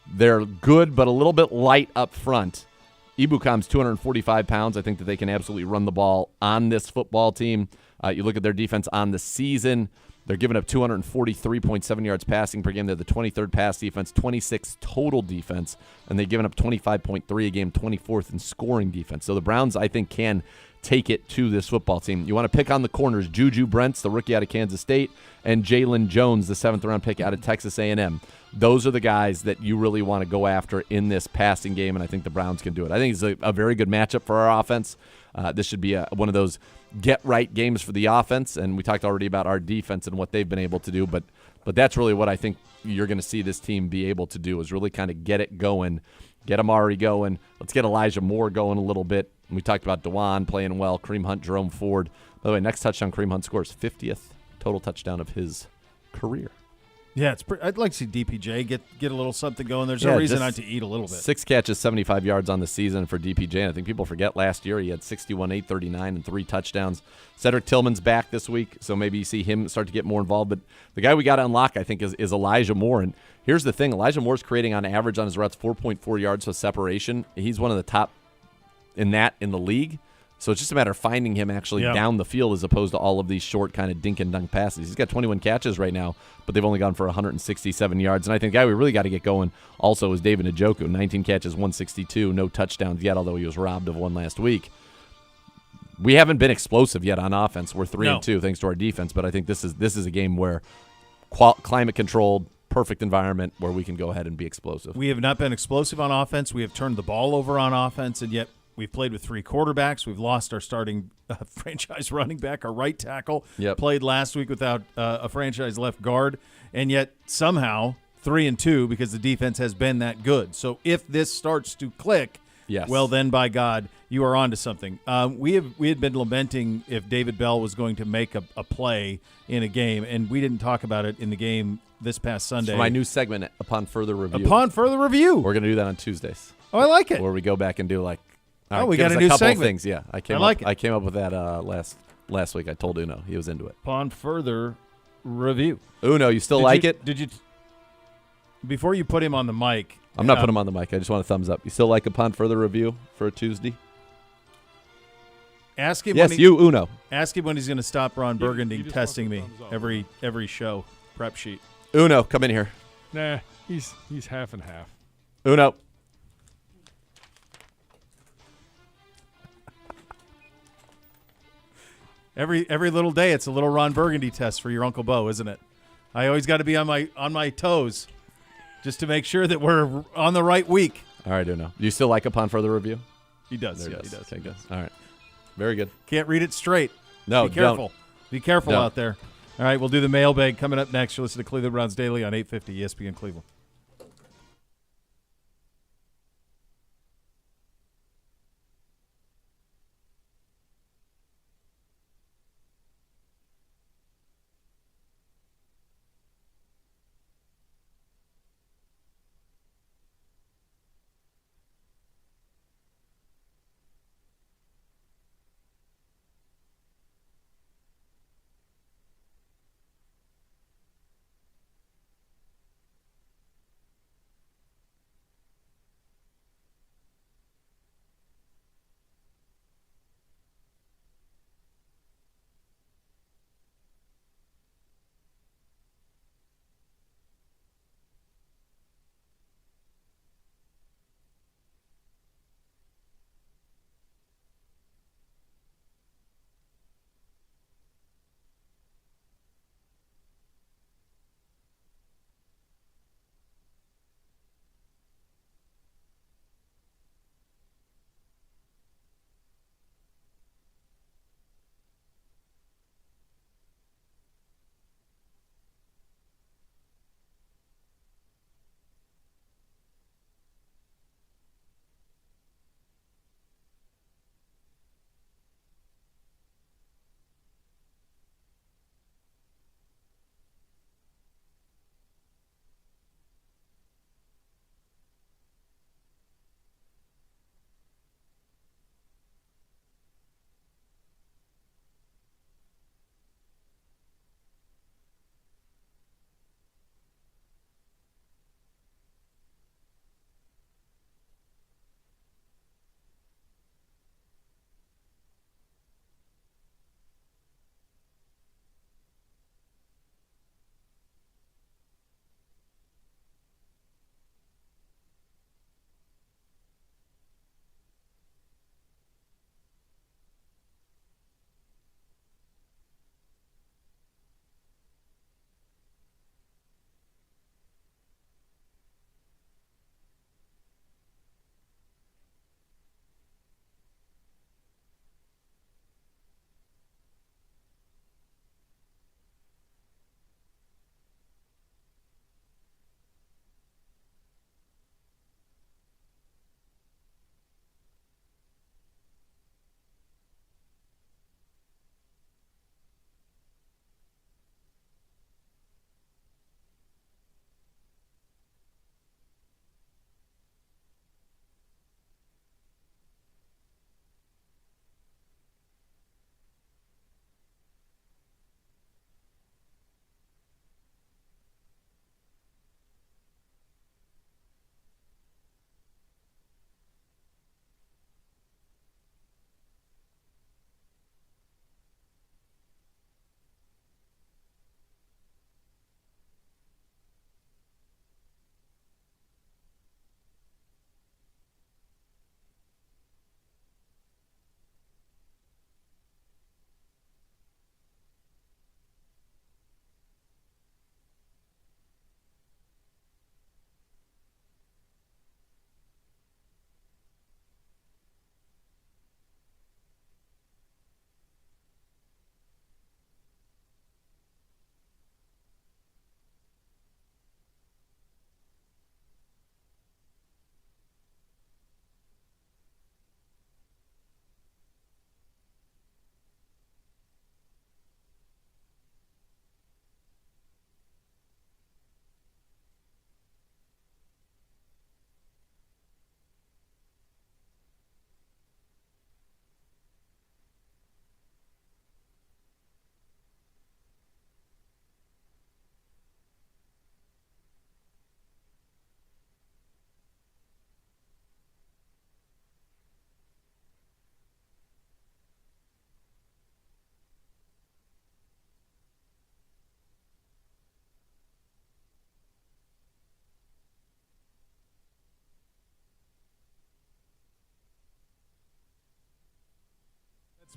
They're good, but a little bit light up front. Ebukam's 245 pounds. I think that they can absolutely run the ball on this football team. You look at their defense on the season. They're giving up 243.7 yards passing per game. They're the 23rd pass defense, 26th total defense, and they've given up 25.3 a game, 24th in scoring defense. So the Browns, I think, can take it to this football team. You want to pick on the corners: Juju Brents, the rookie out of Kansas State, and Jalen Jones, the 7th-round pick out of Texas A&M. Those are the guys that you really want to go after in this passing game, and I think the Browns can do it. I think it's a very good matchup for our offense. This should be one of those get-right games for the offense, and we talked already about our defense and what they've been able to do, but that's really what I think you're going to see this team be able to do, is really kind of get it going, get Amari going. Let's get Elijah Moore going a little bit. We talked about DeJuan playing well, Kareem Hunt, Jerome Ford. By the way, next touchdown Kareem Hunt scores, 50th total touchdown of his career.
Yeah, I'd like to see DPJ get a little something going. There's no reason not to eat a little bit.
6 catches, 75 yards on the season for DPJ. And I think people forget last year he had 61, 839, and 3 touchdowns. Cedric Tillman's back this week, so maybe you see him start to get more involved. But the guy we got to unlock, I think, is Elijah Moore. And here's the thing. Elijah Moore's creating on average on his routes 4.4 yards of separation. He's one of the top in the league. So it's just a matter of finding him actually down the field as opposed to all of these short kind of dink and dunk passes. He's got 21 catches right now, but they've only gone for 167 yards. And I think the guy we really got to get going also is David Njoku. 19 catches, 162, no touchdowns yet, although he was robbed of one last week. We haven't been explosive yet on offense. We're 3-2 thanks to our defense, but I think this is a game where climate controlled, perfect environment where we can go ahead and be explosive.
We have not been explosive on offense. We have turned the ball over on offense, and yet we've played with 3 quarterbacks. We've lost our starting franchise running back, our right tackle. Played last week without a franchise left guard, and yet somehow 3-2 because the defense has been that good. So if this starts to click,
Yes.
Well, then, by God, you are onto something. We had been lamenting if David Bell was going to make a play in a game, and we didn't talk about it in the game this past Sunday.
For my new segment, Upon Further Review.
Upon Further Review.
We're going to do that on Tuesdays.
Oh, I like it.
Where we go back and do like.
We got a new
couple
segment.
Things. Yeah, I
like it.
I came up with that last week. I told Uno he was into it.
Upon Further Review.
Uno, you still like it?
Did you? Before you put him on the mic.
I'm not putting him on the mic. I just want a thumbs up. You still like Upon Further Review for a Tuesday?
Ask him.
Yes, Uno.
Ask him when he's going to stop Ron Burgundy testing me every show prep sheet.
Uno, come in here.
Nah, he's half and half.
Uno.
Every little day, it's a little Ron Burgundy test for your Uncle Bo, isn't it? I always got to be on my toes, just to make sure that we're on the right week.
All right, Uno. Do you still like Upon Further Review?
He does.
There
Yeah,
he
he does.
Okay, good. All right. Very good.
Can't read it straight.
No,
be careful. Be careful
Don't.
out there. All right, we'll do the mailbag coming up next. You'll listen to Cleveland Browns Daily on 850 ESPN Cleveland.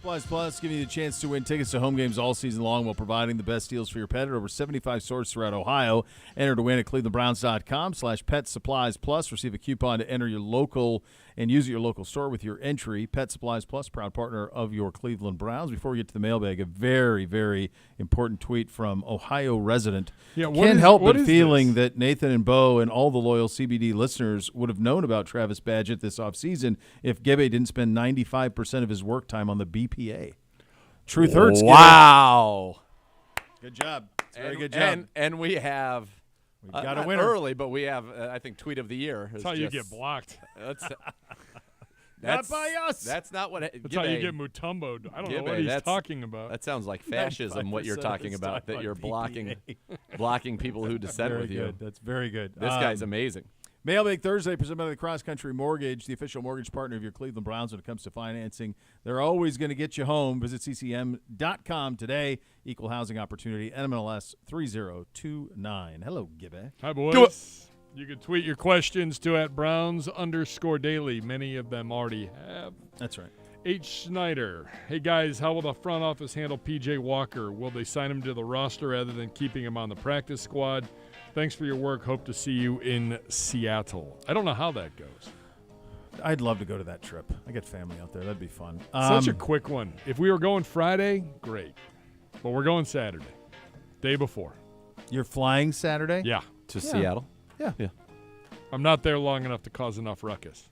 Supplies Plus giving you the chance to win tickets to home games all season long while providing the best deals for your pet at over 75 stores throughout Ohio. Enter to win at clevelandbrowns.com/Pet Supplies Plus. Receive a coupon to enter your local and use at your local store with your entry. Pet Supplies Plus, proud partner of your Cleveland Browns. Before we get to the mailbag, a very, very important tweet from Ohio resident. Can't help but feeling that Nathan and Bo and all the loyal CBD listeners would have known about Travis Badgett this offseason if Gebe didn't spend 95% of his work time on the BPA. Truth hurts.
Wow.
Good job. Very good job.
And we have
We've got a
not
winner
early, but we have I think tweet of the year.
That's how you get blocked.
Not by us.
That's not what.
That's how you get Mutombo'd. I don't know what he's talking about.
That sounds like fascism. What you're talking about? That you're blocking people who dissent with you.
That's very good.
This guy's amazing.
Mailbag Thursday, presented by the Cross Country Mortgage, the official mortgage partner of your Cleveland Browns when it comes to financing. They're always going to get you home. Visit ccm.com today. Equal housing opportunity, NMLS 3029. Hello, Gibby.
Hi, boys. You can tweet your questions to @Browns_daily. Many of them already have.
That's right.
H. Snyder. Hey, guys, how will the front office handle P.J. Walker? Will they sign him to the roster rather than keeping him on the practice squad? Thanks for your work. Hope to see you in Seattle. I don't know how that goes.
I'd love to go to that trip. I got family out there. That'd be fun.
Such a quick one. If we were going Friday, great. But we're going Saturday, day before.
You're flying Saturday?
Yeah.
To Seattle?
Yeah.
I'm not there long enough to cause enough ruckus.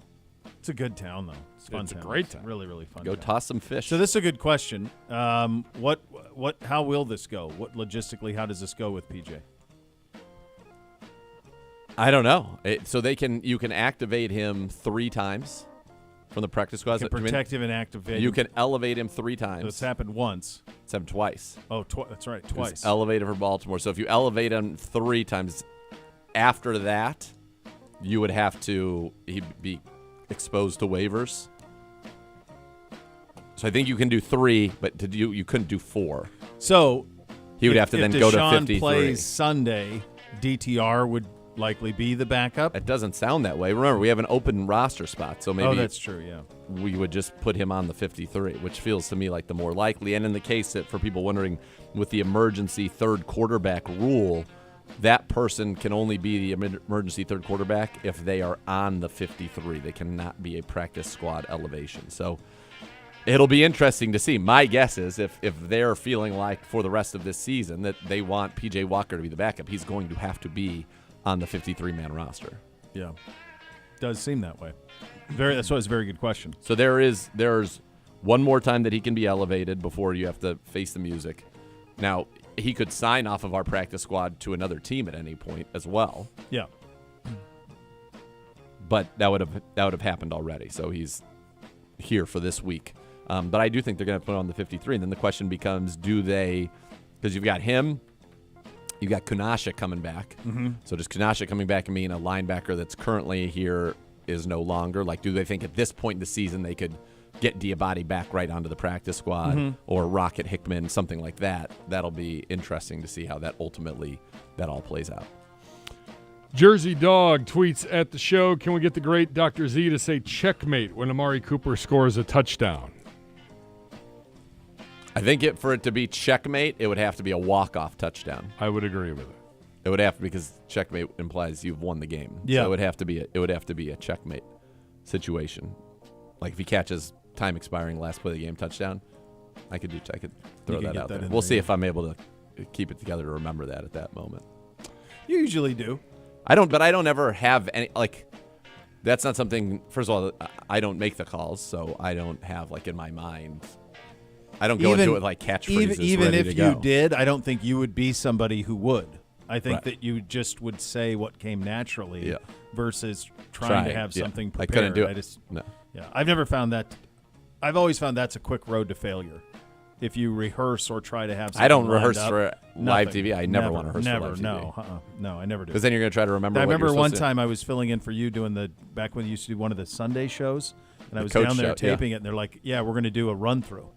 It's a good town, though. It's a fun town.
A great town.
Really, really fun.
Go
town.
toss some fish.
So this is a good question. How will this go? What logistically, how does this go with PJ?
I don't know. So you can activate him 3 times from the practice squad.
You can protect him and activate
You
him.
can elevate him 3 times.
So it's happened once.
It's happened twice.
Oh, that's right, twice.
It's elevated for Baltimore. So if you elevate him 3 times, after that, you would have to he'd be exposed to waivers. So I think you can do 3, but you couldn't do 4.
So
he would have to then go to 53.
If Deshaun plays Sunday, DTR would likely be the backup.
It doesn't sound that way. Remember, we have an open roster spot, so maybe
that's true. Yeah,
we would just put him on the 53, which feels to me like the more likely. And in the case that, for people wondering, with the emergency third quarterback rule, that person can only be the emergency third quarterback if they are on the 53. They cannot be a practice squad elevation. So it'll be interesting to see. My guess is if they're feeling like for the rest of this season that they want P.J. Walker to be the backup, he's going to have to be on the 53-man roster.
Yeah, does seem that way. That's why it's a very good question.
So there's one more time that he can be elevated before you have to face the music. Now, he could sign off of our practice squad to another team at any point as well.
Yeah.
But that would have happened already. So he's here for this week. But I do think they're going to put on the 53. And then the question becomes, do they – because you've got him, you've got Kunasha coming back.
Mm-hmm.
So does Kunasha coming back mean a linebacker that's currently here is no longer? Like, do they think at this point in the season they could get Diabate back right onto the practice squad or Rocket Hickman, something like that? That'll be interesting to see how that ultimately that all plays out.
Jersey Dog tweets at the show, can we get the great Dr. Z to say checkmate when Amari Cooper scores a touchdown?
I think for it to be checkmate, it would have to be a walk-off touchdown.
I would agree with it.
It would have to, because checkmate implies you've won the game.
Yeah.
So it would have to be a checkmate situation. Like if he catches time expiring last play of the game touchdown, I could throw that out there. We'll see if I'm able to keep it together to remember that at that moment.
You usually do.
I don't ever have any, like, that's not something, first of all, I don't make the calls, so I don't have, like, in my mind, I don't go into it with, like, catchphrases
even
ready
if
to go.
you did, I don't think you would be somebody who would. I think that you just would say what came naturally versus trying to have something prepared.
I couldn't do it. No.
Yeah, I've never found that. I've always found that's a quick road to failure. If you rehearse or try to have something
I don't
lined
rehearse
up,
for live TV. I never want to rehearse for live TV.
No, I never do.
Because then you're going to try to remember.
I
what
remember
you're
one
supposed
time I was filling in for you back when you used to do one of the Sunday shows, and I was down there taping it, and they're like, "Yeah, we're going to do a run through."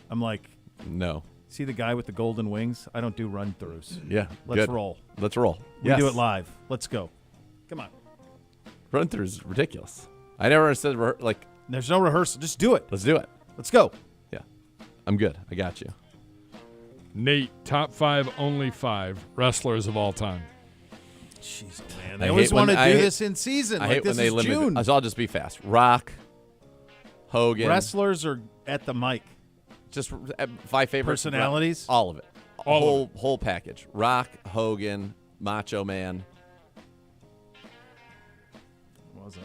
I'm like,
"No."
See the guy with the golden wings? I don't do run throughs.
Yeah,
let's
good.
roll.
Let's roll.
We do it live. Let's go. Come on.
Run through is ridiculous. I never said like.
There's no rehearsal. Just do it.
Let's do it.
Let's go.
Yeah. I'm good. I got you.
Nate, top 5, only 5 wrestlers of all time.
Jeez, man. They always want to do this in season.
I
like
hate
this
when they
is
limit
June.
it. So I'll just be fast. Rock, Hogan.
Wrestlers are at the mic.
Just 5 favorite
personalities?
All of it.
All of
Whole package. Rock, Hogan, Macho Man.
What was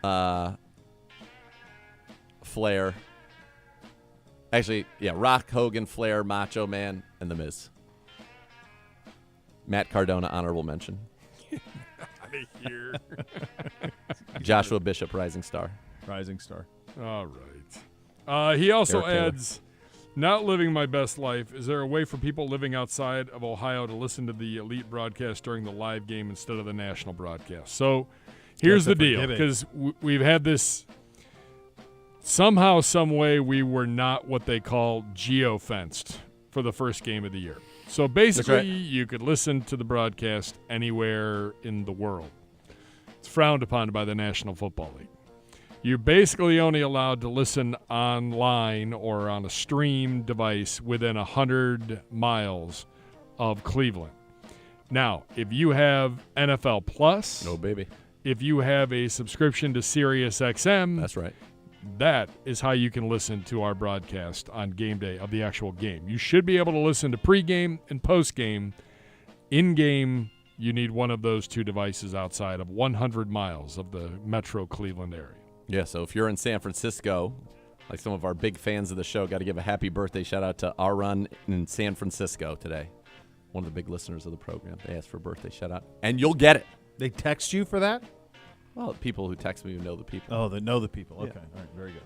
it?
Flair. Actually, yeah, Rock, Hogan, Flair, Macho Man, and The Miz. Matt Cardona, honorable mention.
Here.
Joshua Bishop, rising star.
Rising star.
All right. He also
Eric Taylor.
adds, not living my best life. Is there a way for people living outside of Ohio to listen to the elite broadcast during the live game instead of the national broadcast? So here's the deal, because we've had this somehow, some way we were not what they call geo-fenced for the first game of the year. So basically, you could listen to the broadcast anywhere in the world. It's frowned upon by the National Football League. You're basically only allowed to listen online or on a stream device within 100 miles of Cleveland. Now, if you have NFL Plus,
no baby.
If you have a subscription to Sirius XM,
that's right.
That is how you can listen to our broadcast on game day of the actual game. You should be able to listen to pregame and postgame. In-game, you need one of those 2 devices outside of 100 miles of the metro Cleveland area.
Yeah, so if you're in San Francisco, like some of our big fans of the show, got to give a happy birthday shout out to our run in San Francisco today. One of the big listeners of the program. They asked for a birthday shout out, and you'll get it.
They text you for that?
Well, people who text me who know the people.
Oh, they know the people. Okay.
Yeah.
All right. Very good.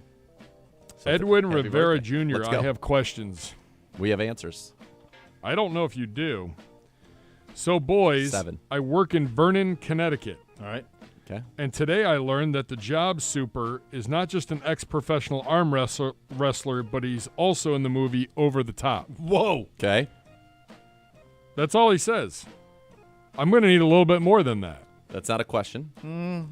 So
Edwin
happy
Rivera
birthday.
Jr.,
Let's go.
I have questions.
We have answers.
I don't know if you do. So, boys,
7.
I work in Vernon, Connecticut.
All right.
Okay.
And today I learned that the job super is not just an ex-professional arm wrestler, but he's also in the movie Over the Top.
Whoa.
Okay.
That's all he says. I'm going to need a little bit more than that.
That's not a question.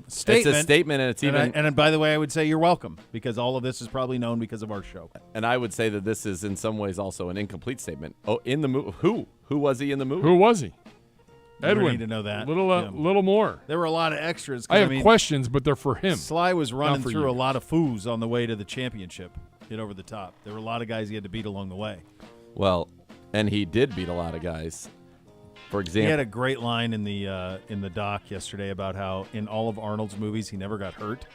Statement.
It's a statement, and it's even.
And by the way, I would say you're welcome, because all of this is probably known because of our show.
And I would say that this is in some ways also an incomplete statement. Oh, in the movie, who was he in the movie?
Who was he?
We
Edwin.
need to know that.
Little more.
There were a lot of extras.
I have questions, but they're for him.
Sly was running
for
through
you.
a lot of foos on the way to the championship. Hit Over the Top. There were a lot of guys he had to beat along the way.
Well, and he did beat a lot of guys. For example,
he had a great line in the doc yesterday about how in all of Arnold's movies he never got hurt,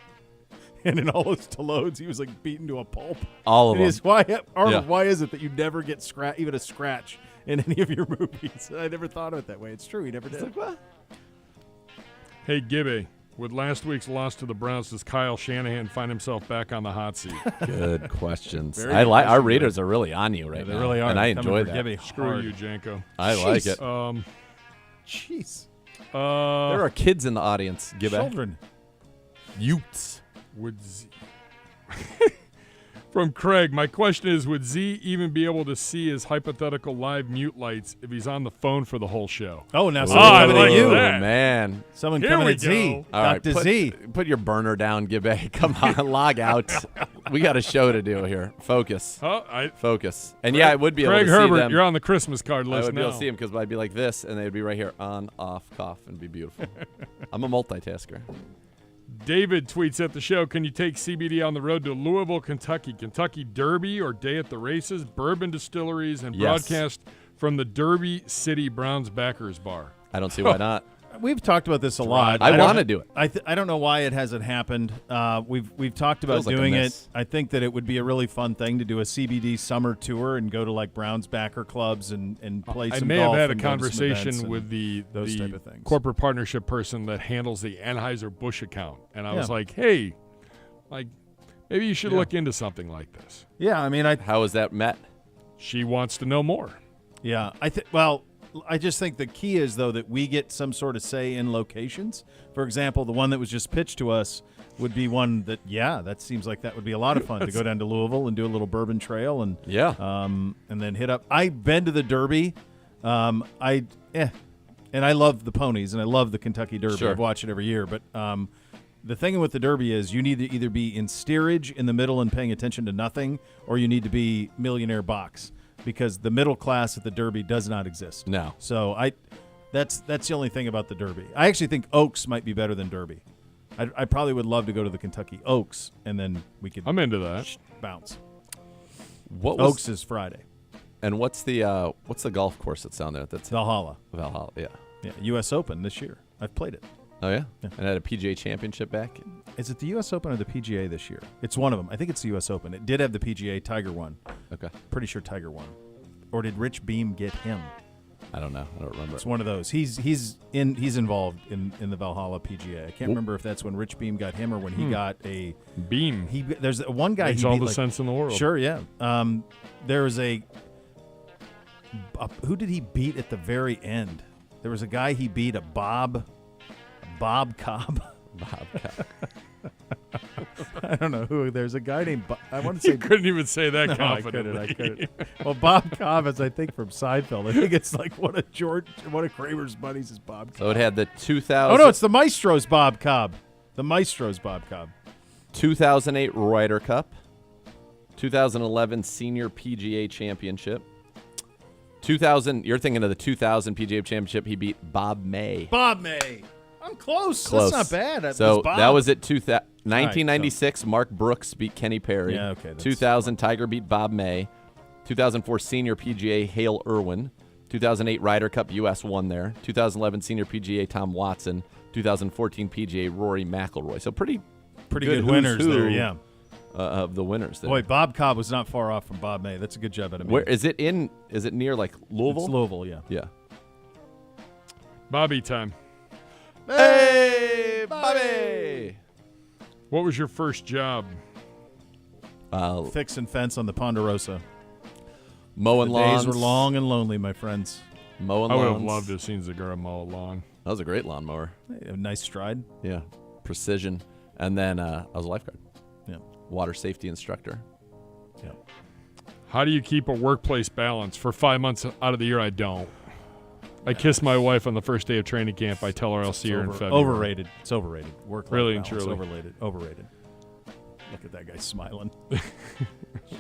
and in all of Stallone's he was like beaten to a pulp.
All of them.
Why, Arnold?
Yeah.
Why is it that you never get even a scratch in any of your movies? I never thought of it that way. It's true. He never did.
like, what?
Hey, Gibby, with last week's loss to the Browns, does Kyle Shanahan find himself back on the hot seat?
Good questions.
Very
I
good
like our
question,
readers are really on you right
they
now.
really are.
And I
They're coming
enjoy
for
that.
Gibby
Screw
hard.
you, Janko.
I like it.
Jeez.
There are kids in the audience. Gibby.
Children.
Youths.
Would Z From Craig, my question is, would Z even be able to see his hypothetical live mute lights if he's on the phone for the whole show?
Oh, now
I
someone coming
like
at you.
that.
Man.
Someone
Here
coming
we
at Z.
go.
All right,
Dr. Z.
put your burner down, Gibby. Come on, log out. We got a show to do here. Focus. Focus. And yeah, I would be able
Craig
to
Herbert,
see them.
you're on the Christmas card
I
list
would be
now.
able to see them because I'd be like this, and they'd be right here, on, off, cough, and be beautiful. I'm a multitasker.
David tweets at the show, can you take CBD on the road to Louisville, Kentucky Derby or Day at the Races, bourbon distilleries, and
Yes.
broadcast from the Derby City Browns backers bar?
I don't see why not.
We've talked about this a lot.
I
don't-
want to do it.
I don't know why it hasn't happened. We've talked about
Feels like a
doing it.
miss.
I think that it would be a really fun thing to do a CBD summer tour and go to like Browns backer clubs and play
I
some
may have
golf
had a
and go to some events
conversation
and
with the
those type of things.
corporate partnership person that handles the Anheuser-Busch account, and I was
Yeah.
like, hey, like maybe you should
Yeah.
look into something like this.
Yeah, I mean,
How is that met?
She wants to know more.
Yeah, I just think the key is, though, that we get some sort of say in locations. For example, the one that was just pitched to us would be one that, that seems like that would be a lot of fun to go down to Louisville and do a little bourbon trail and and then hit up. I've been to the Derby, and I love the ponies and I love the Kentucky Derby.
Sure.
I've watched it every year, but the thing with the Derby is you need to either be in steerage in the middle and paying attention to nothing, or you need to be millionaire box, because the middle class at the Derby does not exist.
No.
So that's the only thing about the Derby. I actually think Oaks might be better than Derby. I probably would love to go to the Kentucky Oaks, and then we could.
I'm into that.
Bounce.
Oaks
is Friday.
And what's the golf course that's down there? That's
Valhalla.
Valhalla, yeah.
Yeah, U.S. Open this year. I've played it.
Oh, yeah? And had a PGA championship back?
Is it the U.S. Open or the PGA this year? It's one of them. I think it's the U.S. Open. It did have the PGA. Tiger won.
Okay.
Pretty sure Tiger won. Or did Rich Beam get him?
I don't know. I don't remember.
It's one of those. He's involved in the Valhalla PGA. I can't remember if that's when Rich Beam got him or when he got a
Beam.
There's one guy.
Makes all the sense in the world.
Sure, yeah. There was who did he beat at the very end? There was a guy he beat, Bob Cobb.
Bob Cobb.
I don't know who. There's a guy named I want to say.
You couldn't even say that confidently.
I couldn't. Well, Bob Cobb is, I think, from Seinfeld. I think it's like one of Kramer's buddies is Bob Cobb.
So it had the 2000.
Oh no, it's the Maestro's Bob Cobb. The Maestro's Bob Cobb.
2008 Ryder Cup. 2011 Senior PGA Championship. 2000. You're thinking of the 2000 PGA Championship. He beat Bob May.
Bob May. I'm close.
Close.
That's not bad.
So that was at 1996. Mark Brooks beat Kenny Perry.
Yeah, okay.
2000 Tiger beat Bob May. 2004 Senior PGA Hale Irwin. 2008 Ryder Cup U.S. won there. 2011 Senior PGA Tom Watson. 2014 PGA Rory McIlroy. So pretty
good winners there. Yeah.
Of the winners there.
Boy, Bob Cobb was not far off from Bob May. That's a good job out of me.
Where is it in? Is it near like Louisville?
It's Louisville, yeah.
Yeah.
Bobby time.
Hey, Bobby!
What was your first job?
Fix and fence on the Ponderosa.
Mowing lawns.
Days were long and lonely, my friends.
Mowing
I would
lawns.
have loved to have seen Zagara mow a lawn.
That was a great lawnmower.
A nice stride.
Yeah, precision. And then I was a lifeguard.
Yeah.
Water safety instructor.
Yeah.
How do you keep a workplace balance? For 5 months out of the year, I don't. I kiss my wife on the first day of training camp. I tell her I'll see her in February.
Overrated. It's overrated. Work
really and
balance,
truly.
Overrated. Look at that guy smiling.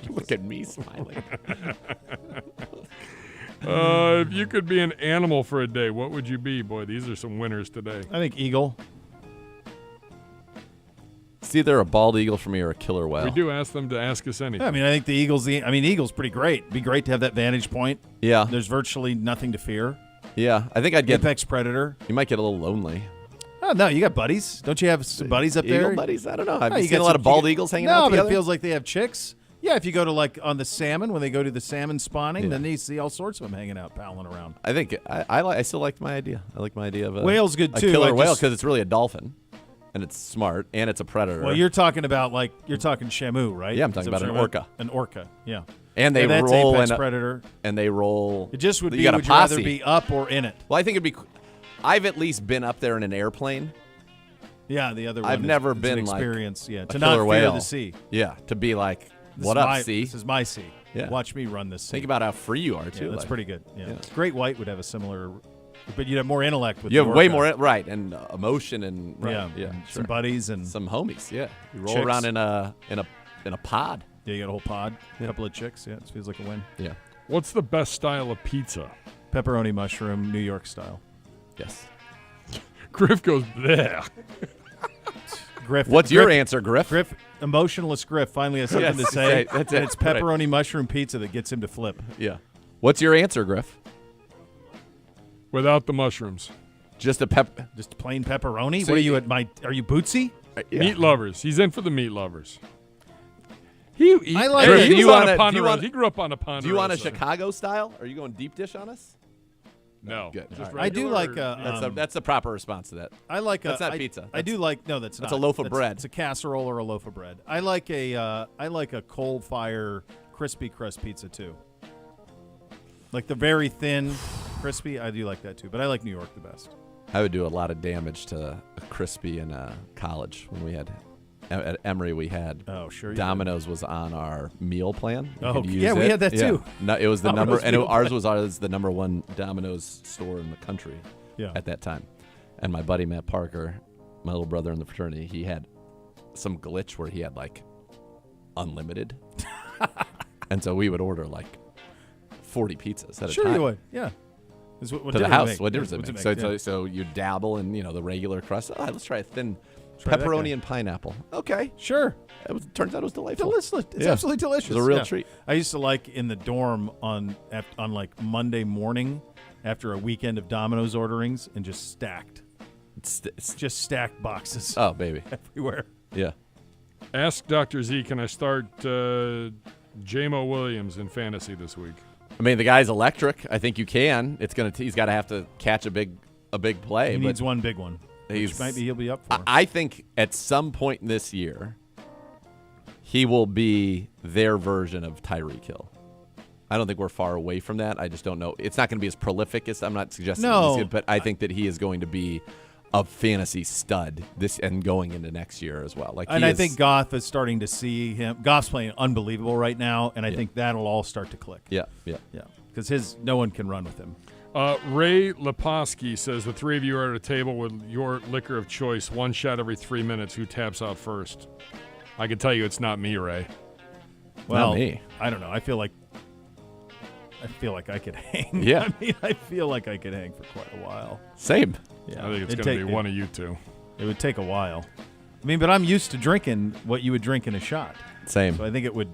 Look at me smiling.
If you could be an animal for a day, what would you be? Boy, these are some winners today.
I think eagle.
It's either a bald eagle for me or a killer whale.
We do ask them to ask us anything.
I mean, I think the eagle's eagle's pretty great. It'd be great to have that vantage point.
Yeah.
There's virtually nothing to fear.
Yeah, I think I'd get
apex predator.
You might get a little lonely.
Oh no, you got buddies. Don't you have some buddies up there?
Eagle buddies? I don't know. Have
No,
you seen a lot of bald eagles hanging out together?
No, but it feels like they have chicks. Yeah, if you go to like on the salmon when they go to the salmon spawning, then you see all sorts of them hanging out, palling around.
I think I still like my idea. I like my idea of a
whale's good too.
A killer whale because it's really a dolphin, and it's smart and it's a predator.
Well, you're talking about Shamu, right?
Yeah, I'm talking about an orca.
An orca, yeah.
And they
that's
roll
apex
in
predator.
And they roll.
It just would be.
You got
Would
a
you rather
posse.
be up or in it?
Well, I think it'd be. I've at least been up there in an airplane.
Yeah, the other one.
I've never been
an
like
experience. Yeah,
a
to
killer
not
whale.
fear the sea.
Yeah, to be like,
This
what
is
up,
my,
sea?
This is my sea.
Yeah.
Watch me run this sea.
Think about how free you are too.
Yeah, that's
like,
pretty good. Yeah.
yeah.
Great white would have a similar, but you'd have more intellect with.
You
the
have way
orca.
more right and emotion and
Yeah,
yeah,
and
sure.
some buddies and
some homies. Yeah, you roll
chicks.
around in a pod.
Yeah, you got a whole pod, a couple of chicks. Yeah, it feels like a win.
Yeah.
What's the best style of pizza?
Pepperoni mushroom, New York style.
Yes.
Griff goes there.
Griff.
What's your answer, Griff?
Griff, emotionless Griff. Finally has something
Yes,
to say.
that's
and
it.
it's pepperoni mushroom pizza that gets him to flip.
Yeah. What's your answer, Griff?
Without the mushrooms.
Just a
Just plain pepperoni.
So
what are
you-
you at my? Are you Bootsy?
Yeah.
Meat lovers. He's in for the meat lovers.
I like
Griff,
it.
he
Do you
was on
wanna-
a
do you
Ponderosa.
wanna-
He grew up on a Ponderosa.
Do you want a Chicago style? Are you going deep dish on us?
No.
Good.
Just
All right.
I do
regular
like.
or-
That's the proper response to that.
I like.
That's not
I-
pizza.
I do like. No, that's not.
That's a loaf of bread.
It's a casserole or a loaf of bread. I like a. I like a coal fire crispy crust pizza too. Like the very thin, crispy. I do like that too. But I like New York the best.
I would do a lot of damage to a crispy in college when we had at Emory. We had
sure you
Domino's was on our meal plan. You
Oh,
could use
yeah, we
it.
had that
Yeah.
too.
No, it was the
Domino's
number, and
meal
ours
plan.
was the number one Domino's store in the country
Yeah.
at that time. And my buddy Matt Parker my little brother in the fraternity, he had some glitch where he had like unlimited. And so we would order like 40 pizzas at a time.
Sure you would, yeah. What
to the house. What
difference
difference
it
it make?
make?
So you dabble in, the regular crust. Oh, let's try a thin
Try that
pepperoni
guy.
and pineapple. Okay.
Sure.
Turns out it was delightful.
Delicious. It's absolutely delicious.
It was a real
yeah.
treat.
I used to like in the dorm on like Monday morning after a weekend of Domino's orderings and just stacked. It's just stacked boxes.
Oh, baby.
Everywhere.
Yeah.
Ask Dr. Z, can I start J-Mo Williams in fantasy this week?
I mean, the guy's electric. I think you can. He's got to have to catch a big play.
He needs one big one. Which maybe he'll be up for.
I think at some point this year, he will be their version of Tyreek Hill. I don't think we're far away from that. I just don't know. It's not going to be as prolific as I'm not suggesting.
No,
but I think that he is going to be a fantasy stud and going into next year as well.
I think Goff is starting to see him. Goff's playing unbelievable right now, and I think that'll all start to click.
Yeah.
Because no one can run with him.
Ray Leposki says the three of you are at a table with your liquor of choice. One shot every 3 minutes. Who taps out first? I can tell you it's not me, Ray.
Well,
not me.
I don't know. I feel like I could hang.
Yeah.
I feel like I could hang for quite a while.
Same.
Yeah.
I think it's going to be one of you two.
It would take a while. But I'm used to drinking what you would drink in a shot.
Same.
So I think it would.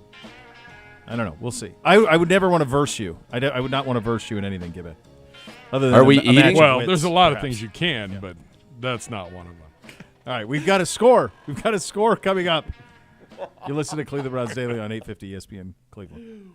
I don't know. We'll see. I would never want to verse you. I would not want to verse you in anything, Gibbet. Other than
Are we
a match
eating?
of
Well,
wits,
there's a lot of
perhaps.
things you can, but that's not one of them.
All right, we've got a score. We've got a score coming up. You listen to Cleveland Browns Daily on 850 ESPN Cleveland.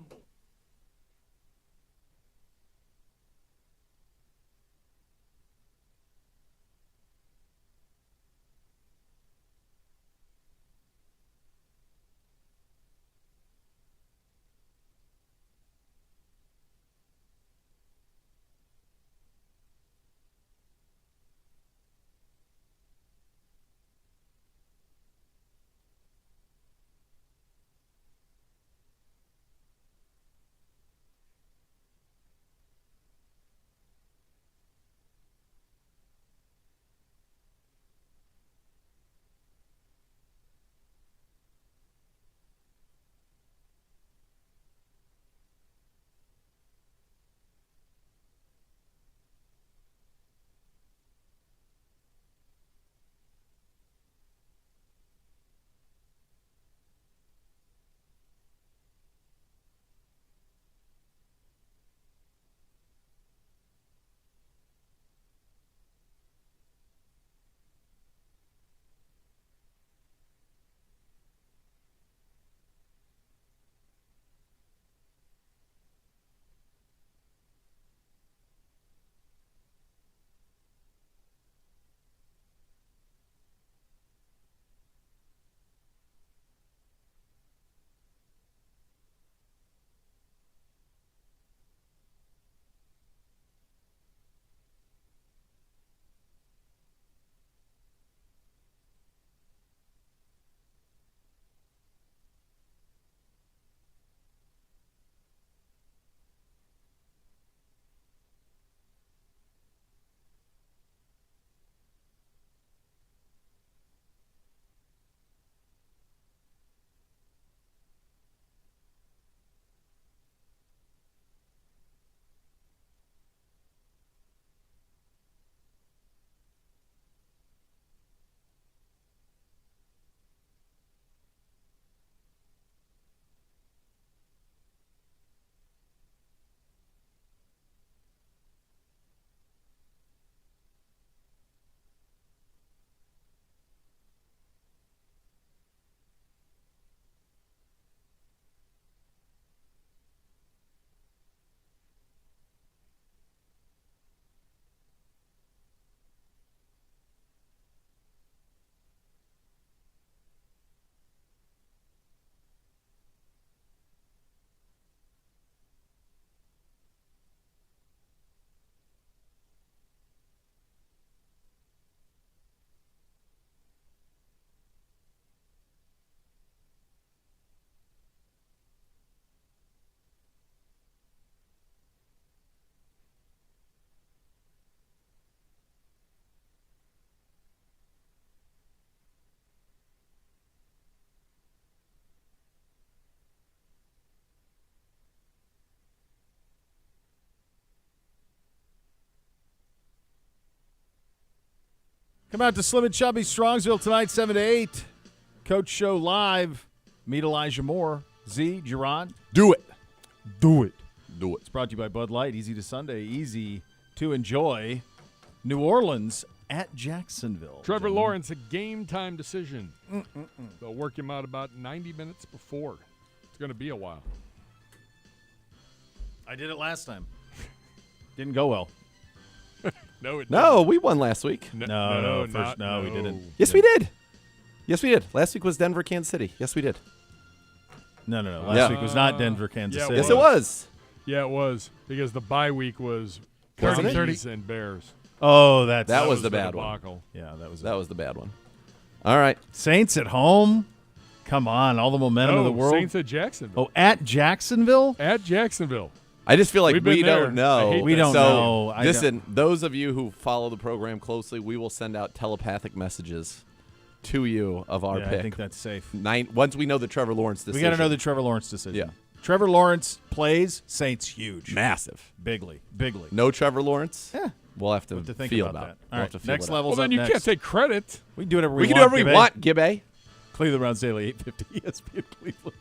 Come out to Slim and Chubby Strongsville tonight, 7 to 8. Coach Show live. Meet Elijah Moore. Z, Gerard.
Do it.
Do it.
Do it.
It's brought to you by Bud Light. Easy to Sunday, easy to enjoy. New Orleans at Jacksonville.
Trevor Lawrence, a game-time decision. They'll work him out about 90 minutes before. It's going to be a while.
I did it last time. Didn't go well.
No, we won last week.
We didn't.
Yes, we did. Yes, we did. Last week was Denver, Kansas City. Yes, we did.
No. Last week was not Denver, Kansas City.
Yes, it was.
Yeah, it was. Because the bye week was Browns and Bears.
Oh,
that was the bad one.
Yeah, that was
the bad one. All right.
Saints at home? Come on, all the momentum of the world.
Saints at Jacksonville.
Oh, at Jacksonville?
At Jacksonville.
I just feel like
we
don't know.
We don't know.
Listen, those of you who follow the program closely, we will send out telepathic messages to you of our pick.
I think that's safe.
Once we know the Trevor Lawrence decision.
We got to know the Trevor Lawrence decision.
Yeah.
Trevor Lawrence plays, Saints huge.
Massive.
Bigly.
No Trevor Lawrence?
Yeah.
We'll have to
think
feel
about
about
that. All right, next level.
Well, then you can't take credit.
We can do whatever we
can
want.
Do whatever we want, Gibbe.
Cleveland Browns Daily, 850 ESPN Cleveland.